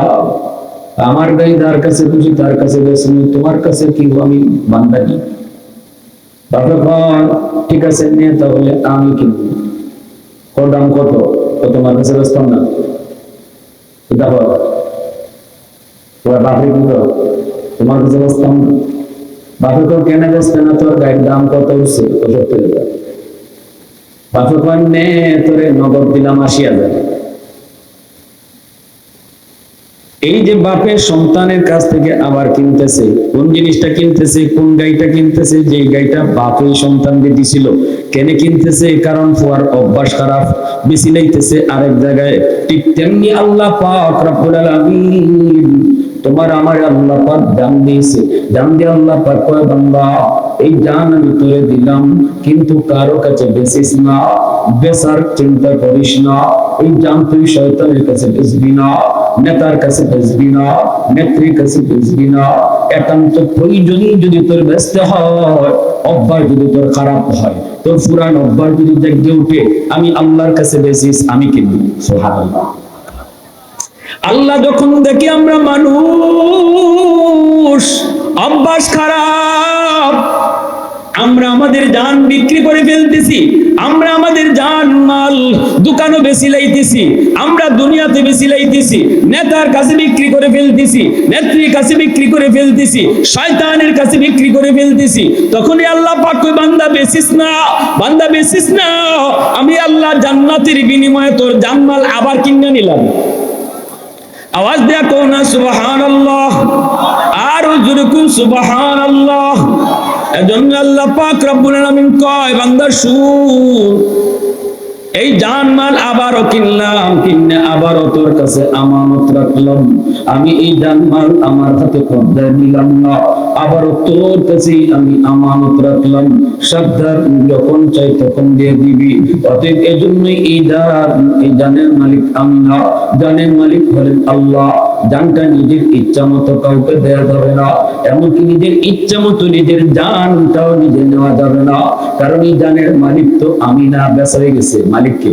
আমার গাই যার কাছে খুশি তার কাছে বেচবো, তোমার কাছে কি আমি বান্দানি? ঠিক আছে নিয়ে তাহলে আমি কিনবো, ওর দাম কত? তোমার কাছে বেচতাম না, দেখো বাপরে কি তোমার কাছে বেচতাম না, বাপে তো কেনে বেচবে না, তোর গাড়ির দাম কত উঠছে? 70,000। বাপে কয় নে তোরে নগদ দিলাম 80,000। এই যে বাপের সন্তানের কাছ থেকে আবার কিনতেছে, কোন জিনিসটা কিনতেছে, কোন গাইটা কিনতেছে? যে গাইটা বাপের সন্তানকে দিছিল। কেন কিনতেছে? কারণ ফুয়ার অভ্যাস খারাপ, বেশি লাইতেছে আরেক জায়গায়। ঠিক তেমনি আল্লাহ পাক রব্বুল আলামিন তোমার আমার আল্লাহ পাক দান দিয়েছে, দান দিয়ে আল্লাহ পাক কয় বান্দা এই জান আমি তোরে দিলাম, কিন্তু কারো কাছে বেচিস না, বেচার চিন্তা করিস না। এই জান তুই শয়তানের কাছে বেচবি না, নেতার কাছে বেচবি না, নেত্রীর কাছে বেচবি না। একান্ত প্রয়োজনই যদি তোর বেচতে হয়, অভ্যাস যদি তোর খারাপ হয়, তোর পুরান অভ্যাস যদি জেগে উঠে, আমি আল্লাহর কাছে বেচিস, আমি কিনবি। সুবহানাল্লাহ। আল্লাহ যখন দেখি আমরা মানুষ অভ্যাস খারাপ, আমরা আমাদের জান বিক্রি করে ফেলতেছি, আমরা আমাদের জান মাল দোকানও বেশি লাইতেছি, আমরা দুনিয়াতে বেশি লাইতেছি, নেতার কাছে বিক্রি করে ফেলতেছি, নেত্রীর কাছে বিক্রি করে ফেলতেছি, শয়তানের কাছে বিক্রি করে ফেলতেছি। তখনই আল্লাহ পাক কই বান্দা বেচিস না, বান্দা বেচিস না, আমি আল্লাহ জান্নাতের বিনিময়ে তোর জানমাল আবার কিনে নিলাম। আওয়াজ দেয়া কও না সুবহানাল্লাহ, আর জোরে কও সুবহানাল্লাহ। এজন্য আল্লাহ পাক রব্বুল আলামিন কয় বান্দা শুন, এই জানমাল আবারও কিনলাম, কিনে আবারও তোর কাছে আমানত রাখলাম। আমি এই জানমাল আমার হাতে কবজায় নিলাম না, আবারও তোর কাছে আমি আমানত রাখলাম। সাবধান, যখন চাই তখন দিয়ে দিবি। অতএব এজন্যই এই জানের মালিক আমি না, জানের মালিক হলেন আল্লাহ। জানটা নিজের ইচ্ছা মতো কাউকে দেয়া যাবে না, এমনকি নিজের ইচ্ছা মতো নিজের জানটাও নিজে নেওয়া যাবে না, কারণ এই জানের মালিক তো আমি না, বেচা হয়ে গেছে মালিককে।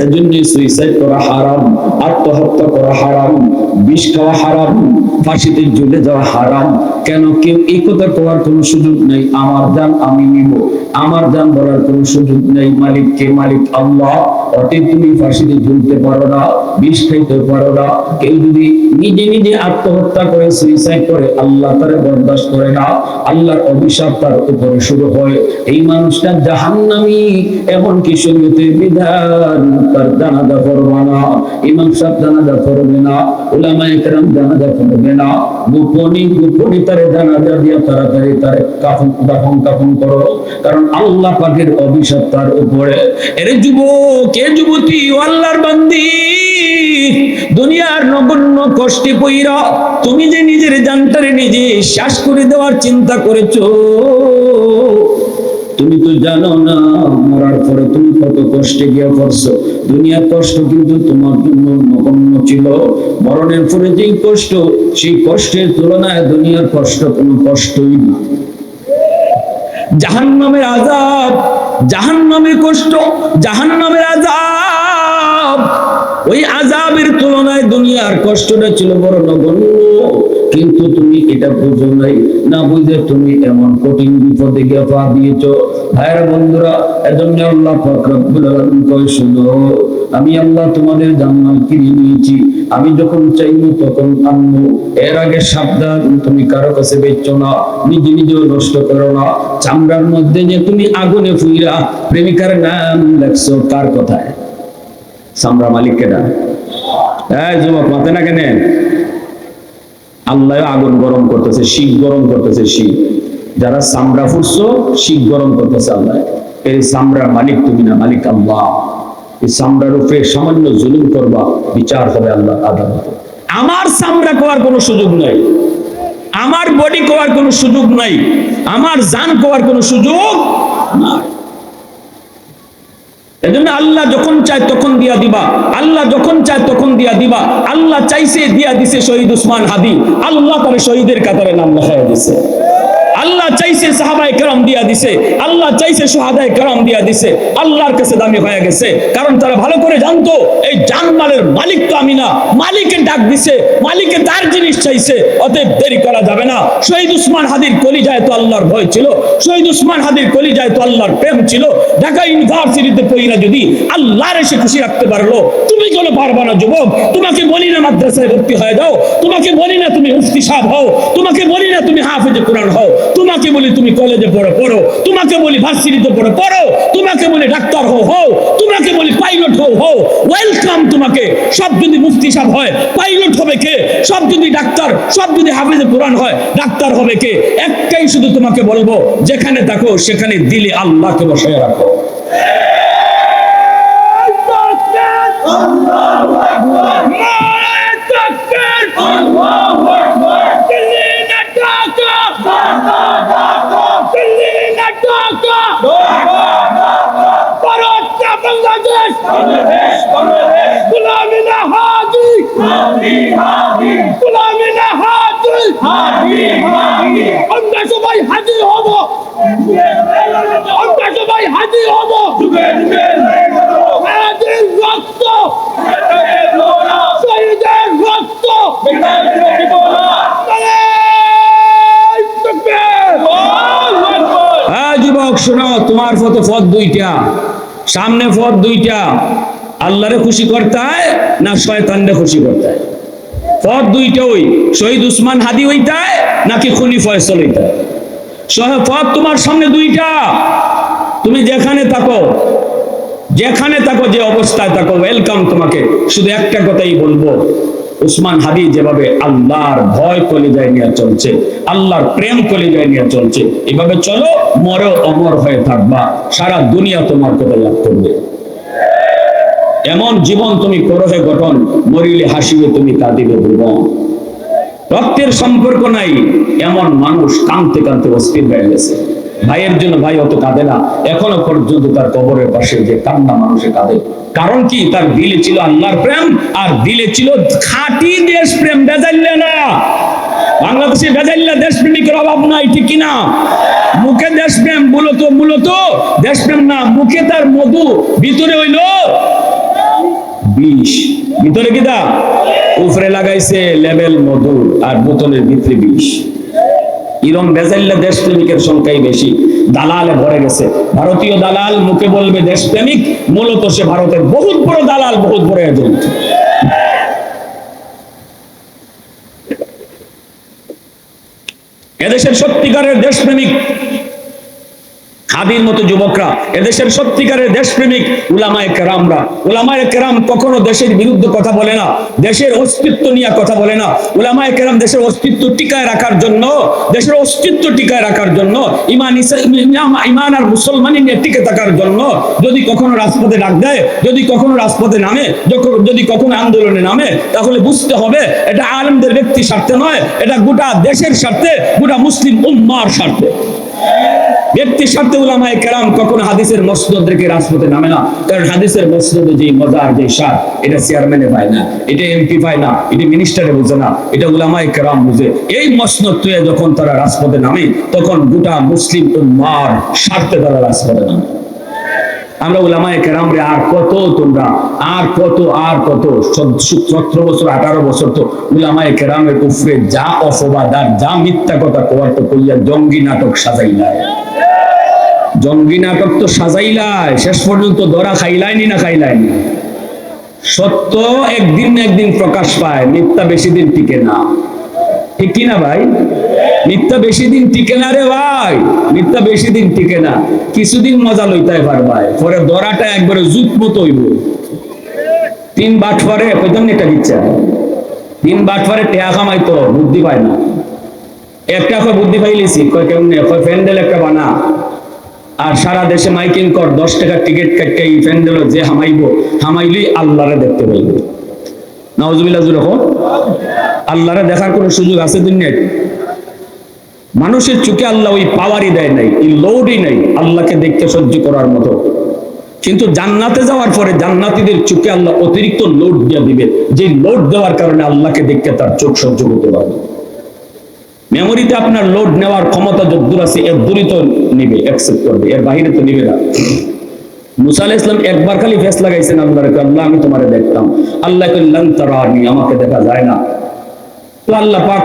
এজন্য সুইসাইড করা হারাম, আত্মহত্যা করা হারাম, বিষ খাওয়া হারাম, ফাঁসিতে ঝুলে যাওয়া হারাম। কেন? কেউ এই কথা করার কোন সুযোগ নেই, আমার জান আমি নিব, আমার জান বলার কোন সুযোগ নেই। মালিককে, মালিক আল্লাহ। অতএব তুমি ফাঁসিতে ঝুলতে পারো না, বিষ খাইতে পারো না। কেউ যদি নিজে নিজে আত্মহত্যা করে, সুইসাইড করে, আল্লাহ তারে বরদাস্ত করে না, আল্লাহর অভিশাপ তার উপরে শুরু হয়। এই মানুষটা জাহান্নামী, এমনকি শরীয়তের বিধান তার জানাজা পড়বে না, ইমাম সাহেব জানাজা পড়বে না, উলামায়ে কেরাম জানাজা পড়বে না। গোপনে গোপনে তারে জানাজা দিয়া তাড়াতাড়ি তারে দাফন করো, কারণ আল্লাহ পাকের অভিশাপ তার উপরে। এরে যুবক, এ যুবতী, ও আল্লাহর বান্দি, দুনিয়ার নগণ্য কষ্টে পইরা তুমি যে নিজের জানটারে নিজে শেষ করে দেওয়ার চিন্তা করেছো, তুমি তো জানো না মরার পরে তুমি কত কষ্টে গিয়ে পড়ছো। দুনিয়ার কষ্ট কিন্তু তোমার জন্য নগণ্য ছিল, মরণের পরে যেই কষ্ট, সেই কষ্টের তুলনায় দুনিয়ার কষ্ট কোনো কষ্টই না। জাহান্নামের আযাব, জাহান্নামের কষ্ট, জাহান্নামের আযাব, ওই আযাবের তুলনায় দুনিয়ার কষ্টটা ছিল বড় নগণ্য। কিন্তু তুমি এটা বুঝো নাই, না বুঝে তুমি এমন কঠিন বিপদে গিয়ে পা দিয়েছো। ভাইরা বন্ধুরা, এজন্য আল্লাহ পাক রব্বুল আলামিন কয় শুনো, আমি আল্লাহ তোমাদের জান্নাত কিনে নিয়েছি, আমি যখন চাইবো তখন আনবো। এর আগে সাবধান, তুমি কারো কাছে বেচছো না, নিজে নিজেও নষ্ট করো না। চামড়ার মধ্যে যে তুমি আগুনে ফুইরা প্রেমিকার নাম লেখছো, কার কথায়? চামড়া মালিক কেডা? এই যুবক মাথা না কেন? আল্লাহ আগুন গরম করতেছে, শীত গরম করতেছে, শীত। যারা চামড়া ফুটছো শীত গরম করতেছে আল্লাহ। এই চামড়ার মালিক তুমি না, মালিক আল্লাহ। এই চামড়ার উপরে সামান্য জুলুম করবা, বিচার হবে আল্লাহ আদালতে। আমার চামড়া কোয়ার কোনো সুযোগ নাই, আমার বডি কোয়ার কোনো সুযোগ নাই, আমার জান কোয়ার কোনো সুযোগ নাই। এজন্য আল্লাহ যখন চায় তখন দিয়া দিবা, আল্লাহ যখন চায় তখন দিয়া দিবা। আল্লাহ চাইছে দিয়া দিছে শহীদ উসমান হাদি, আল্লাহ তার শহীদের কাতারে নাম লেখাইয়া দিছে। আল্লাহ চাইছে সাহাবায়ে কেরাম দিয়া দিছে, আল্লাহ চাইছে সুহাদায়ে কেরাম দিয়া দিছে। আল্লাহর কাছে দামি হয়ে গেছে, কারণ তারা ভালো করে জানতো এই জানমালের মালিক তো আমি না, মালিকের ডাক দিছে, মালিকে তার জিনিস চাইছে, অতএব দেরি করা যাবে না। শহীদ উসমান হাদির কলিজায় তো আল্লাহর ভয় ছিল, শহীদ উসমান হাদির কলিজায় তো আল্লাহর প্রেম ছিল। ঢাকা ইউনিভার্সিটিতে পড়িরা যদি আল্লাহর এসে খুশি রাখতে পারলো, তুমি কেন পারবা না যুবক? তোমাকে বলি না মাদ্রাসায় ভর্তি হয়ে যাও, তোমাকে বলি না তুমি মুফতি সাহেব হও, তোমাকে বলি না তুমি হাফেজে কোরআন হও, তোমাকে বলি তুমি কলেজে পড়ো, তোমাকে বলি ভার্সিটিতে পড়ো, তোমাকে বলি ডাক্তার হও, তোমাকে বলি পাইলট হও। ওয়েলকাম তোমাকে। সব যদি মুফতি সাহেব হয় পাইলট হবে কে? সব যদি ডাক্তার, সব যদি হাফেজে কোরআন হয় ডাক্তার হবে কে? একটাই শুধু তোমাকে বলবো, যেখানে থাকো সেখানে দিলে আল্লাহকে বসায় রাখো। আমরা সবাই হাজির হব, আমরা সবাই হাজির হব। হাজির রক্ত, শহীদের রক্ত। হ্যাঁ যুবক শোনো, তোমার পথ দুইটা, সামনে পথ দুইটা। আল্লাহরে খুশি করতে হয় না শয়তানরে খুশি করতে হয়? পথ দুইটা, ওই শহীদ উসমান হাদি হইতে হয় নাকি খুনি ফয়সাল হইতে হয়? পথ তোমার সামনে দুইটা। তুমি যেখানে থাকো, যেখানে থাকো, যে অবস্থায় থাকো, ওয়েলকাম তোমাকে। শুধু একটা কথাই বলবো, উসমান হাদি যেভাবে আল্লাহর ভয় কলিজায় নিয়ে চলছে, আল্লাহর প্রেম কলিজায় নিয়ে চলছে, এভাবে চলো, মরো অমর হয়ে থাকবা, সারা দুনিয়া তোমার কথা লাভ করবে। এমন জীবন তুমি করহে গঠন, মরিলে হাসিবে তুমি, কাঁদিবে ভুবন। রক্তের সম্পর্ক নাই এমন মানুষ কাঁদতে কাঁদতে অস্থির হয়ে গেছে। ভাইয়ের জন্য ভাই অত কাঁদে না, এখনো পর্যন্ত তার কবরের পাশে যে কান্না মানুষে কাঁদে। কারণ কি? তার দিলে ছিল আল্লাহর প্রেম, আর দিলে ছিল খাঁটি দেশ প্রেম। বেজাইল্লা না, বাংলাদেশে বেজাইল্লা দেশপ্রেমিকের অভাব নাই, ঠিক কিনা? মুখে দেশপ্রেম, মূলত দেশপ্রেম না, মুখে তার মধু, ভিতরে হইল বিষ। ভিতরে কি দা? উপরে লাগাইছে লেবেল মধু, আর বোতলের ভিতরে বিষ। ইরম বেজাইল্লা দেশপ্রেমিকের সংখ্যাই বেশি, দালালে ভরে গেছে। ভারতীয় দালাল মুখে বলবে দেশপ্রেমিক, মূলত সে ভারতের বহুত বড় দালাল, বহুত বড় এজেন্ট। এদেশের সত্যিকারের দেশপ্রেমিক হাদির মতো যুবকরা, এদেশের সত্যিকারের দেশপ্রেমিক উলামায়ে কেরামরা। উলামায়ে কেরাম কখনো দেশের বিরুদ্ধে কথা বলে না, দেশের অস্তিত্ব নিয়ে কথা বলে না। উলামায়ে কেরাম দেশের অস্তিত্ব টিকায় রাখার জন্য, দেশের অস্তিত্ব টিকায় রাখার জন্য, ইমান আর মুসলমানি নিয়ে টিকে থাকার জন্য যদি কখনো রাজপথে ডাক দেয়, যদি কখনো রাজপথে নামে, যদি কখনো আন্দোলনে নামে, তাহলে বুঝতে হবে এটা আলেমদের ব্যক্তি স্বার্থে নয়, এটা গোটা দেশের স্বার্থে, গোটা মুসলিম উম্মার স্বার্থে। ব্যক্তি স্বার্থে উলামায়ে কেরাম কখনো হাদিসের মসনদ রেখে রাজপথে নামে না, কারণ হাদিসের মসনদে যে মজার, যে স্বাদ, এটা চেয়ারম্যানে পায় না, এটা এমপি পায় না, এটা মিনিস্টারে বুঝে না, এটা উলামায়ে কেরাম বুঝে। এই মসনদ তুলে যখন তারা রাজপথে নামে, তখন গোটা মুসলিম উম্মার স্বার্থে তারা রাজপথে নামে। আমরা উলামায়ে কেরামরে আর কত, তোমরা আর কত 17 বছর 18 বছর তো উলামায়ে কেরামের উপরে যা অপবাদ আর যা মিথ্যা কথা কওয়ার তো কইয়া জঙ্গি নাটক সাজাইলাই, জঙ্গি নাটক তো সাজাইলাই, শেষ পর্যন্ত ধরা খাইলাইনি না খাইলাইনি। সত্য একদিন না একদিন প্রকাশ পায়, মিথ্যা বেশি দিন টিকে না, ঠিক কিনা ভাই? মিথ্যা বেশি দিন টিকে না রে ভাই, মিথ্যা বেশি দিন টিকে না। কিছুদিন মজা লইতে পারবাই, পরে ধরাটা একবারে জুত মতো হইব। তিন বাটফারে কইতাম এটা দিচ্ছে, তিন বাটফারে টেয়া কামাইতো, বুদ্ধি পায় না। একটা কয় বুদ্ধি পাইলিছি, কয় কেমনে, কয় প্যান্ডেল একটা বানা আর সারা দেশে মাইকিং কর, 10 টাকার টিকিট কাটতে এই প্যান্ডেল যে হামাইলেই আল্লাহরে দেখতে পাইব। নাউজুবিল্লাহ যখন আল্লাহরে দেখার কোন সুযোগ আছে দুনিয়ায়? মানুষের চোখে আল্লাহ ওই পাওয়ারই দেয় নাই, এই লোডই নাই আল্লাহকে দেখতে সহ্য করার মতো। কিন্তু জান্নাতে যাওয়ার পরে জান্নাতীদের চোখে আল্লাহ অতিরিক্ত লোড দিয়ে দিবে, যে লোড দেওয়ার কারণে আল্লাহকে দেখতে তার চোখ সহ্য করতে পারবে। মেমোরিতে আপনার লোড নেওয়ার ক্ষমতা যদ্দূর আছে এর দূরই তো নিবে, অ্যাকসেপ্ট করবে, এর বাইরে তো নিবে না। মুসা আলাইহিস সালাম একবার খালি ফেস লাগাইছেন আল্লাহর কাছে, আল্লাহ আমি তোমারে দেখতাম। আল্লাহ কইলেন লান তারানি, আমাকে দেখা যায় না। তো আল্লাহ পাক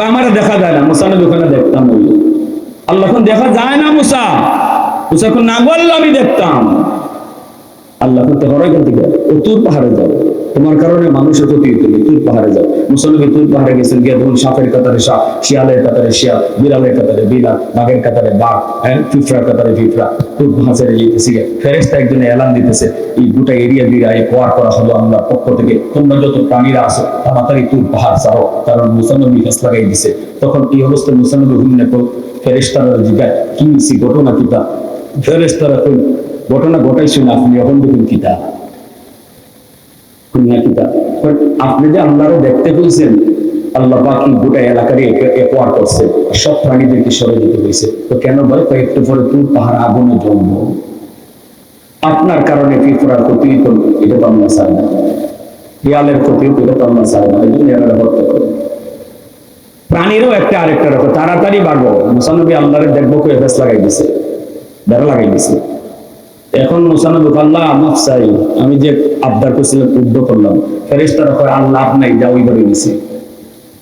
আমারে দেখা যায় না, মুসা নবী ওখানে দেখতাম। আল্লাহ কোন দেখা যায় না মুসা, মুসা কোন না বললো আমি দেখতাম। আল্লাহ করতে হরাই করতে গেল, ও তুর পাহাড়ে যাও, তোমার কারণে মানুষের ক্ষতি হইতে, তুর পাহাড়ে যাও। মুসলমান তুর পাহাড়ে গেছেন, গিয়ে দেখুন সাপের কাতারে সাপ, শিয়ালের কাতারে শিয়াল, বিড়ালের কাতারে বিড়াল, বাঘের কাতারে বাঘ, হ্যাঁ, পিঁপড়ার কাতারে পিঁপড়া, তুর পাহাড়ে যেতেছে। ফেরেশতা একজনে এলান দিতেছে, এই গোটা এরিয়া দিয়ে পার করা হলো আল্লাহর পক্ষ থেকে, তোমরা যত প্রাণীরা আছো তাড়াতাড়ি তুর পাহাড় ছাড়ো, কারণ মুসলমান ফেস লাগাই দিছে। তখন এই অবস্থায় মুসলমান হুন্নে ফেরেশতারা জিজ্ঞাসা, কি মিছি ঘটনা কিতা? ফেরেশতারা কই ঘটনা ঘটাইছেন আপনি, এখন দেখুন কিতা কিতা, আপনি যে আল্লাহরে দেখতে পেয়েছেন, আল্লাহ বাকি গোটা এলাকারই একোয়ার করছে, সব প্রাণীদেরকে সরে যেতে হয়েছে। তো কেন বলে, একটু পরে তুই পাহাড় আগুনে জ্বলবো, আপনার কারণে পিঁপড়ার ক্ষতি, এটা তো আমরা চাই না, দেয়ালের ক্ষতি, এটা তো আমরা চাই না, এই জন্য এরা হত্যা করে। প্রাণীরও একটা আরেকটা রকম, তাড়াতাড়ি বাড়বো, মুসানবী আল্লাহরে দেখবো করে ফেস লাগাই দিছে, বেড়া লাগাই দিছে। এখন মুসানবী আল্লাহ মাফ চাই, আমি যে আবদার করছিলাম উদ্ধ করলাম। ফেরেশতারা কয় আল্লাহ আপনাই যা ওই ধরে নিছে।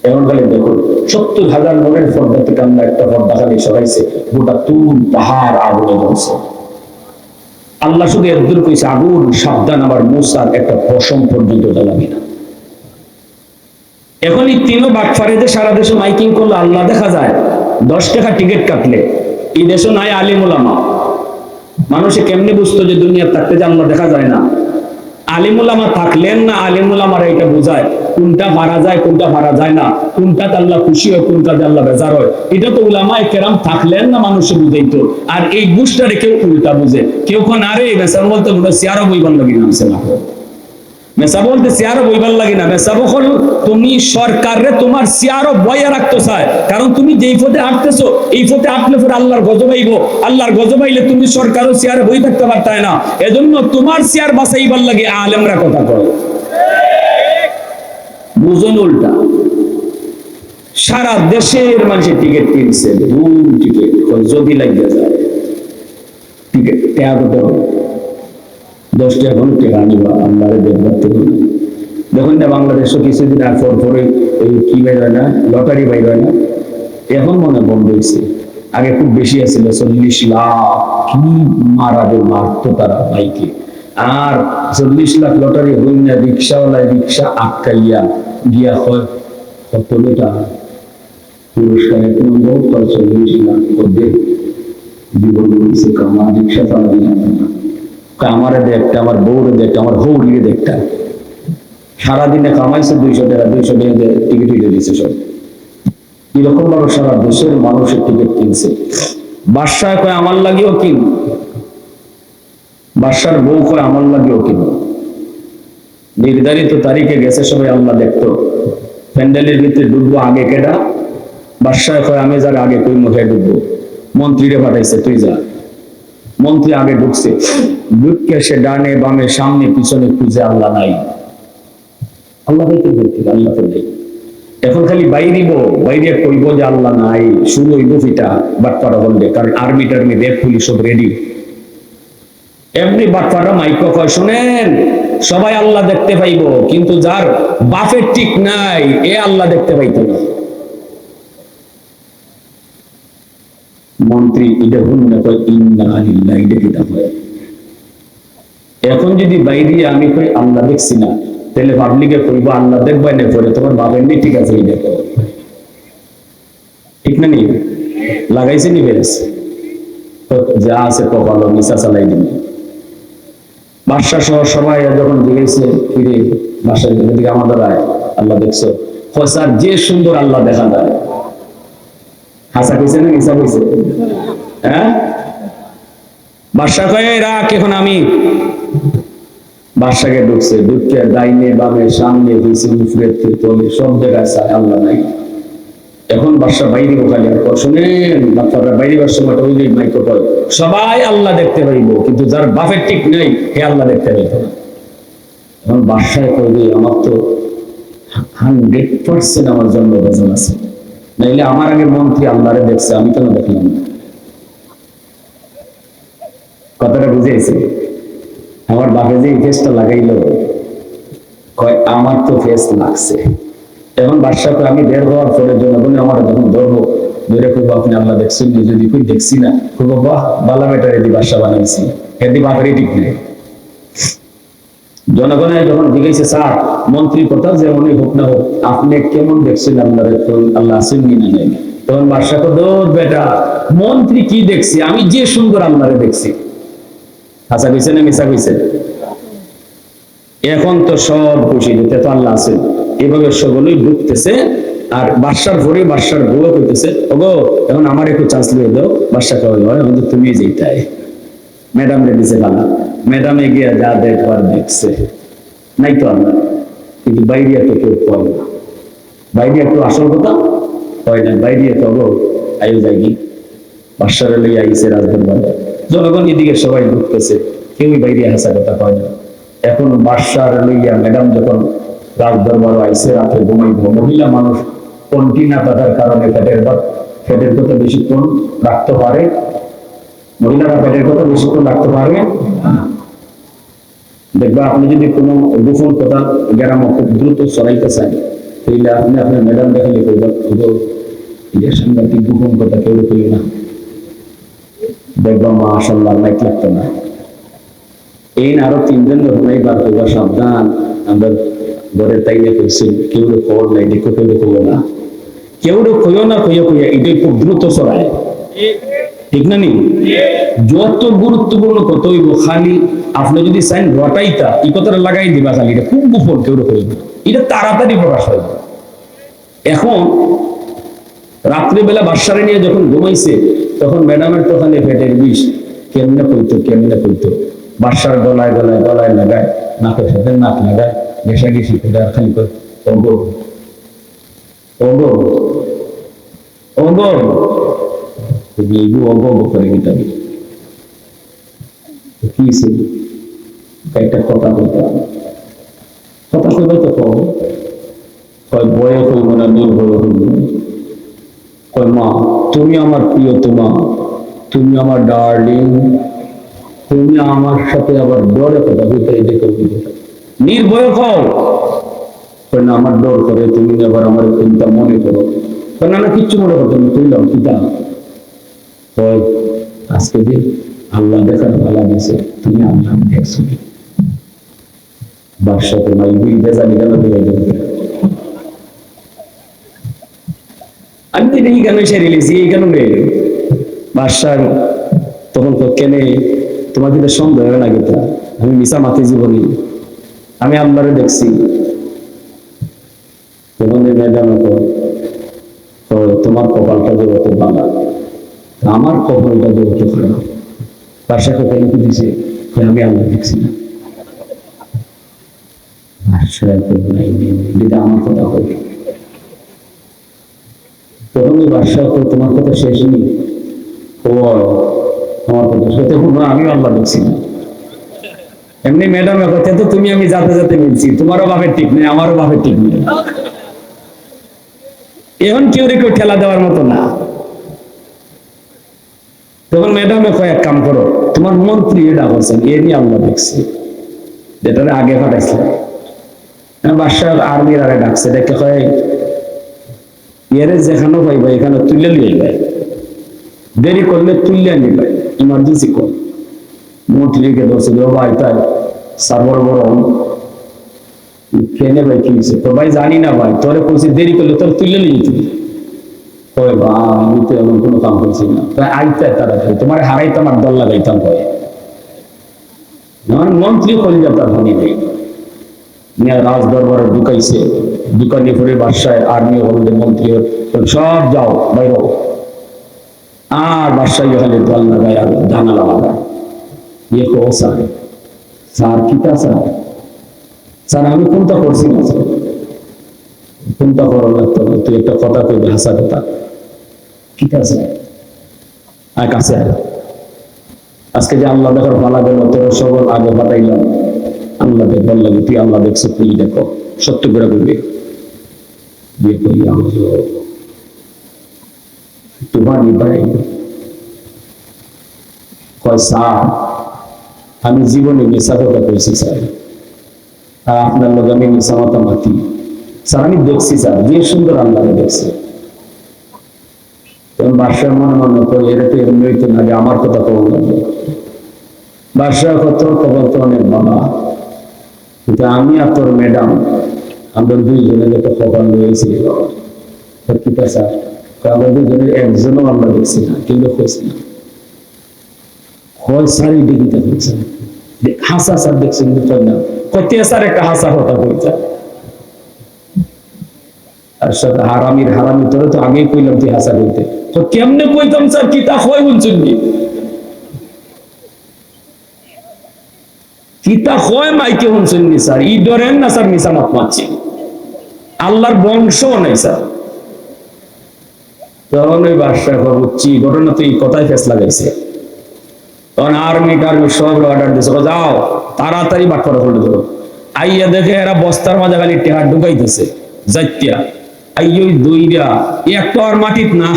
এখন খালি দেখুন 70,000 লোকের পর্দা থেকে আল্লাহ একটা পর্দা খালি সরাইছে, গোটা তুল পাহাড় আগুনে জ্বলছে। আল্লাহ শুধু একদূর কইছে, আগুন সাবধান, আবার মুসার একটা পশম পর্যন্ত জ্বালাবি না। এখন এই তিনও বাটফারে যে সারা দেশে মাইকিং করলো, আল্লাহ দেখা যায় 10 টাকা টিকিট কাটলে, এই দেশে নাই আলিম উলামা। মানুষে কেমনে বুঝতো যে দুনিয়ার থাকতে যে আল্লাহ দেখা যায় না? আলিম উলামা থাকলেন না, আলিম উলামারা এটা বোঝায় কোনটা মারা যায় কোনটা মারা যায় না, কোনটাতে আল্লাহ খুশি হয় কোনটাতে আল্লাহ বেজার হয়। এটা তো উলামায়ে কেরাম থাকলেন না, মানুষে বুঝাইতো। আর এই বুঝটারে কেউ উল্টা বুঝে, কেউ কোন আরে মেসাব বলতে বলে সিয়ারও বইবার লাগি না, মেসা বলতে চেয়ারও বইবার লাগে না। মেসা বল তুমি সরকারে তোমার চেয়ারও বইয়া রাখতে চায়, কারণ তুমি যেই পথে হাঁটতেছো এই পথে হাঁটলে পরে আল্লাহর গজব আইব, আল্লাহর গজব আইলে তুমি সরকারও চেয়ারে বই থাকতে পারতায় না। এজন্য তোমার চেয়ার বাঁচাইবার লাগে আলেমরা কথা কয়, বুঝুন উল্টা। সারা দেশের মানুষের টিকিট কিনছে, টিকিট যদি লাগিয়ে যায় টিকিট ত্যাগ করো, 10 টাকা টাকা আনিবা আল্লাহরে দেখবার থেকে। দেখুন না বাংলাদেশে কিছুদিন আর পরে এই কি বাইর হয় না, লটারি বাইর হয় না, এখন মনে বন্ধ হয়েছে। আগে খুব বেশি আছিল, 40 লাখ কি মারাবে, মারতো তারা বাইকে। আর 40 লাখ লটারি হই না, রিক্সাওয়ালা রিক্সা আটকাইয়া গিয়া হয় কত টাকা পুরস্কার, এক নম্বর 40 লাখ ওদের জীবন করেছে কামা, রিক্সা চালাবি না, আমারে দেখতে, আমার বউরে দেখতে, আমার হৌরিয়ে দেখতে, সারাদিনে কামাইছে 200 টাকা, 200 টাকা টিকিট উঠে দিচ্ছে সব। এরকম ভাবে সারা দেশের মানুষের টিকিট কিনছে। বাদশাহ কয় আমার লাগেও কিন, বাদশার বউ কয় আমার লাগেও কিন। নির্ধারিত তারিখে গেছে সবাই, আল্লাহ দেখতো। প্যান্ডেলের ভিতরে ডুববো আগে কেডা? বাদশাহ কয় আমি যার আগে কই মুখে ডুববো। মন্ত্রীরে পাঠাইছে, তুই যা। মন্ত্রী আগে ঢুকছে, ঢুকে সে ডানে বামে সামনে পিছনে খুঁজে, আল্লাহ নাই। আল্লাহ হইতে বলতে আল্লাহ তো নেই। এখন খালি বাইরিব, বাইরে কইব যে আল্লাহ নাই, শুরু হইব ফিটা বাটপাড়া বলবে, কারণ আর্মি টার্মি রেড পুলিশ সব রেডি। এমনি বাটপাড়া মাইক কয়, শুনেন সবাই আল্লাহ দেখতে পাইব, কিন্তু যার বাপের ঠিক নাই এ আল্লাহ দেখতে পাইতো না। মন্ত্রী এটা ভুল না কয় ইন্না লিল্লাহ, এটা কিতাব হয়। এখন যদি বাইরে আমি কই আল্লাহ দেখছি না, তাহলে পাবলিকে কইব আল্লাহ দেখবাই না, পরে তোমার বাবের নেই, ঠিক আছে দেখো, ঠিক না? নি লাগাইছে নি বেশ, যা আছে কপালো মিশা চালাই দিন। বাদশা সহ সবাই যখন জিজ্ঞেসে ফিরে বাসার দিকে আমাদের আয়, আল্লাহ দেখছো? স্যার যে সুন্দর আল্লাহ দেখা যায়। হাসা কইছে না মিশা কইছে? হ্যাঁ, বাদশা কয়ে রাখ, এখন আমি বাদশাকে ঢুকছে, ঢুকে ডাইনে বামে সামনে পিছে উপরে তলে সব জায়গায় চায়, আল্লাহ নাই। এখন বাদশা বাইরে ওখানে শোনেন, বাচ্চারা বাইরে বার সময় ওই যে মাইক করে সবাই আল্লাহ দেখতে পাইব, কিন্তু যার বাপের ঠিক নেই হে আল্লাহ দেখতে পাইত না। এখন বাদশায় কইবে আমার তো 100% আমার জন্য বেজন আছে, নাইলে আমার আগে মন্ত্রী আল্লাহরে দেখছে, আমি কেন দেখলাম না? কথাটা বুঝেছি? আমার বাপে যে ফেসটা লাগাইলো, কয় আমার তো ফেস লাগছে। এখন বাদশাকে আমি বের হওয়ার পরে জনগণ আমার যখন ধরবো, ধরে করবো আপনি আল্লাহ দেখছেন, যদি কই দেখছি না, করবো বাহ বালা বেটার এদি বাদশা বানাইছি, এদি বাপেরই ঠিক নেই। জনগণের যখন জিজ্ঞেসে স্যার মন্ত্রী কথা যেমনই হোক না হোক, আপনি কেমন দেখছেন আল্লাহরে, আল্লাহ আছেন কিনা নেই? তখন বাদশাকে দৌড় বেটা, মন্ত্রী কি দেখছি, আমি যে সুন্দর আল্লাহরে দেখছি। আচ্ছা কইছে না মিশা কইছে? এখন তো সব খুশি, দিতে তো আল্লাহ আছে। এভাবে সকলেই ঢুকতেছে, আর বাদশার ঘরে বাদশার বউ কইতেছে ওগো এখন আমার একটু চান্স লিয়ে দাও। বাদশা কই হয় আমাদের তুমি যেটাই ম্যাডাম রে দিছে বালা, ম্যাডামে গিয়ে যা দেখবার দেখছে, নাই তো আল্লাহ, কিন্তু বাইরে তো কেউ কয় না, বাইরে একটু আসল কথা কয় না, বাইরে তো গো আয়ু যাইগি বাদশারে লইয়া আইছে রাজদরবার। জনগণ এদিকে সবাই ঢুকতেছে, কেউই বাইরে হাসা কথা কয় না। এখন বাদশার লইয়া ম্যাডাম যখন রাজদরবার আইছে, রাতে ঘুমাইব, মহিলা মানুষ কোনটি না থাকার কারণে পেটের কথা বেশিক্ষণ রাখতে পারে, মহিলারা পেটের কথা বেশিক্ষণ রাখতে পারে। দেখবা আপনি যদি কোনো গোপন কথা গ্রামে খুব দ্রুত ছড়াইতে চান, তাহলে আপনি আপনার ম্যাডাম দেখালে করবেন এদের সাংঘাতিক গোপন কথা কেউ করি না, দেখবা মাশাআল্লাহ লাইট লাগতো না। এই আরো 3 জন ঘুমাই বার করবা সাবধান, আমরা ঘরের তাইলে কইছি কেউ খবর নাই, দেখো কেউ খবর না, কেউ কইও না, কইয়া এটাই খুব দ্রুত ছড়ায়, ঠিক না নি? যত গুরুত্বপূর্ণ কত হইব, খালি আপনি যদি চাইন রটাইতা এই কথাটা লাগাই দিবা, খালি এটা খুব গোপন, কেউ কইব এটা তাড়াতাড়ি প্রকাশ হইব। এখন রাত্রিবেলা বাদশারে নিয়ে যখন ঘুমাইছে, তখন ম্যাডামের কথানে পেটের বিষ কেমনে কইতো বাদশার গলায় গলায় গলায় লাগায়, নাকের সাথে নাক লাগায়, ঘেঁষাঘেঁষি করে খালি করে ওগো ওগো ওগো, তুমি এইগু ওগো করে গিতাবি কি একটা কথা কইতাম, কথা কইবে তো কয় বয়ে কইব না, দুর্বল হইব। কয় মা তুমি আমার প্রিয়, তুমি আমার ডার্লিং, তুমি আমার সাথে আবার ডরে কথা বলতে, এই দেখো নির্ভয় হও। কয় না আমার ডর করে, তুমি আবার আমার চিন্তা মনে করো। না না কিচ্ছু মনে করতো না, কইলাম পিতা কয় আজকে যে আল্লাহ দেখার ভালো গেছে, তুমি আল্লাহ দেখছো। বাদশা তো নাই বেজালি গেল, আমি তো এই কেন সেরে লিছি, এই কেন নেই বাদশার। তখন তো কেনে তোমার কিন্তু সন্দেহ হয় না, কিন্তু আমি মিশা মাতি জীবনী আমি আল্লাহরে দেখছি। তখন ম্যাডাম তোমার কপালটা যে অত ভালো, আমার কপালটা যে অত খারাপ। বাদশা কথা লিখে দিছে আমি আল্লাহ দেখছি না। আমার কথা বলি, তখন ওই বাদশা তোমার কথা শেষ নেই, আমার কথা সত্যি আমি আল্লাহ দেখছি না। এমনি ম্যাডামের কথা তো তুমি আমি যাতে যাতে মিলছি, তোমারও বাপের ঠিক নেই, আমারও বাপের ঠিক নেই। এখন কেউ কেউ ঠেলা দেওয়ার মতো না। তখন ম্যাডামে কয় এক কাম করো, তোমার মন্ত্রী এটা বলছেন এ নিয়ে আল্লাহ দেখছি, যেটা আগে পাঠাইছিলাম। বাদশাহ আর্মির আগে ডাকছে, দেখে কয় এর যেখানেও পাইবা এখানে তুলে নিয়ে যায়, দেরি করলে তুললে নিবে, ইমার্জেন্সি কল। মন্ত্রীকে ধরছে ভাই তাই সার বড় বড় কেনে ভাই কি হয়েছে? তো ভাই জানি না ভাই, তোরে কইছি দেরি করলে তোর তুলে নিয়ে যেতে। কয় বা আমি তো এমন কোনো কাম করছি না, তাই আইতে তাড়াতাড়ি তোমার হারাইতাম আর দল লাগাইতাম। কয় মন্ত্রী কলিজা তার হানি নেই, রাজ দরবারে ঢুকাইছে, দোকানি করে বাসায় আর্মি হলদে মন্ত্রী সব যাও বাইর, আর বাসায় খালি দল লাগায় আর জানালা লাগায়, ইয়ে কো স্যার, স্যার কিতা স্যার, স্যার আমি কোনটা করছি না স্যার, কোনটা করা লাগতো না, তুই একটা কথা কইবি হাসা কথা, কিতা স্যার আর কাছে আয়, আজকে যে আল্লাহ দেখার ভালা গেল তোর সবল আগে পাঠাইলাম, আল্লাহ দেখ বল লাগে তুই আল্লাহ দেখছো তুই দেখো সত্য করে বলবি, দিয়ে কই তোমার ভাই কয় স্যার আমি জীবনে মিশা কথা কইছি স্যার, আর আপনার লোক আমি মিশা মাতামাতি স্যার, আমি দেখছি স্যার যে সুন্দর আল্লাহ দেখছি, তখন বাদশাহ মনে মনে করে এটা তো এমনি হইতে না, আমার কথা কখন লাগবে, বাদশাহ কত খবর তো অনেক বাবা, কিন্তু আমি আর তোর ম্যাডাম আমরা দুইজনে যত খবর রয়েছি কিতা স্যার, আমরা দুজনের একজনও আমরা দেখছি না, কিন্তু হয়েছি না, হয় সারি ডিগ্রিটা হয়েছে হাসা স্যার দেখছেন না, কত স্যার একটা হাসা কথা হয়েছে, আর সাথে হারামির হারামি তোরে তো আগেই কইলাম তুই হাসা হইতে, তো কেমনে কইতাম স্যার কিতা হয় বলছেন কি, কিতা হয় মাইকে শুনছেন নি স্যার, ই ডরেন না স্যার মিশা মাত মারছি, আল্লাহর বংশ নাই স্যার, তখন ওই বাদশাহ বুঝছি ঘটনা তো এই কথাই ফেস লাগাইছে, তখন আর্মি টার্মি সব অর্ডার দিছে যাও তাড়াতাড়ি বাট করা করে ধরো, আইয়া দেখে এরা বস্তার মাঝে খালি টেহার ঢুকাইতেছে যাইতিয়া, আইয়া ওই দইরা একটা আর মাটিত না,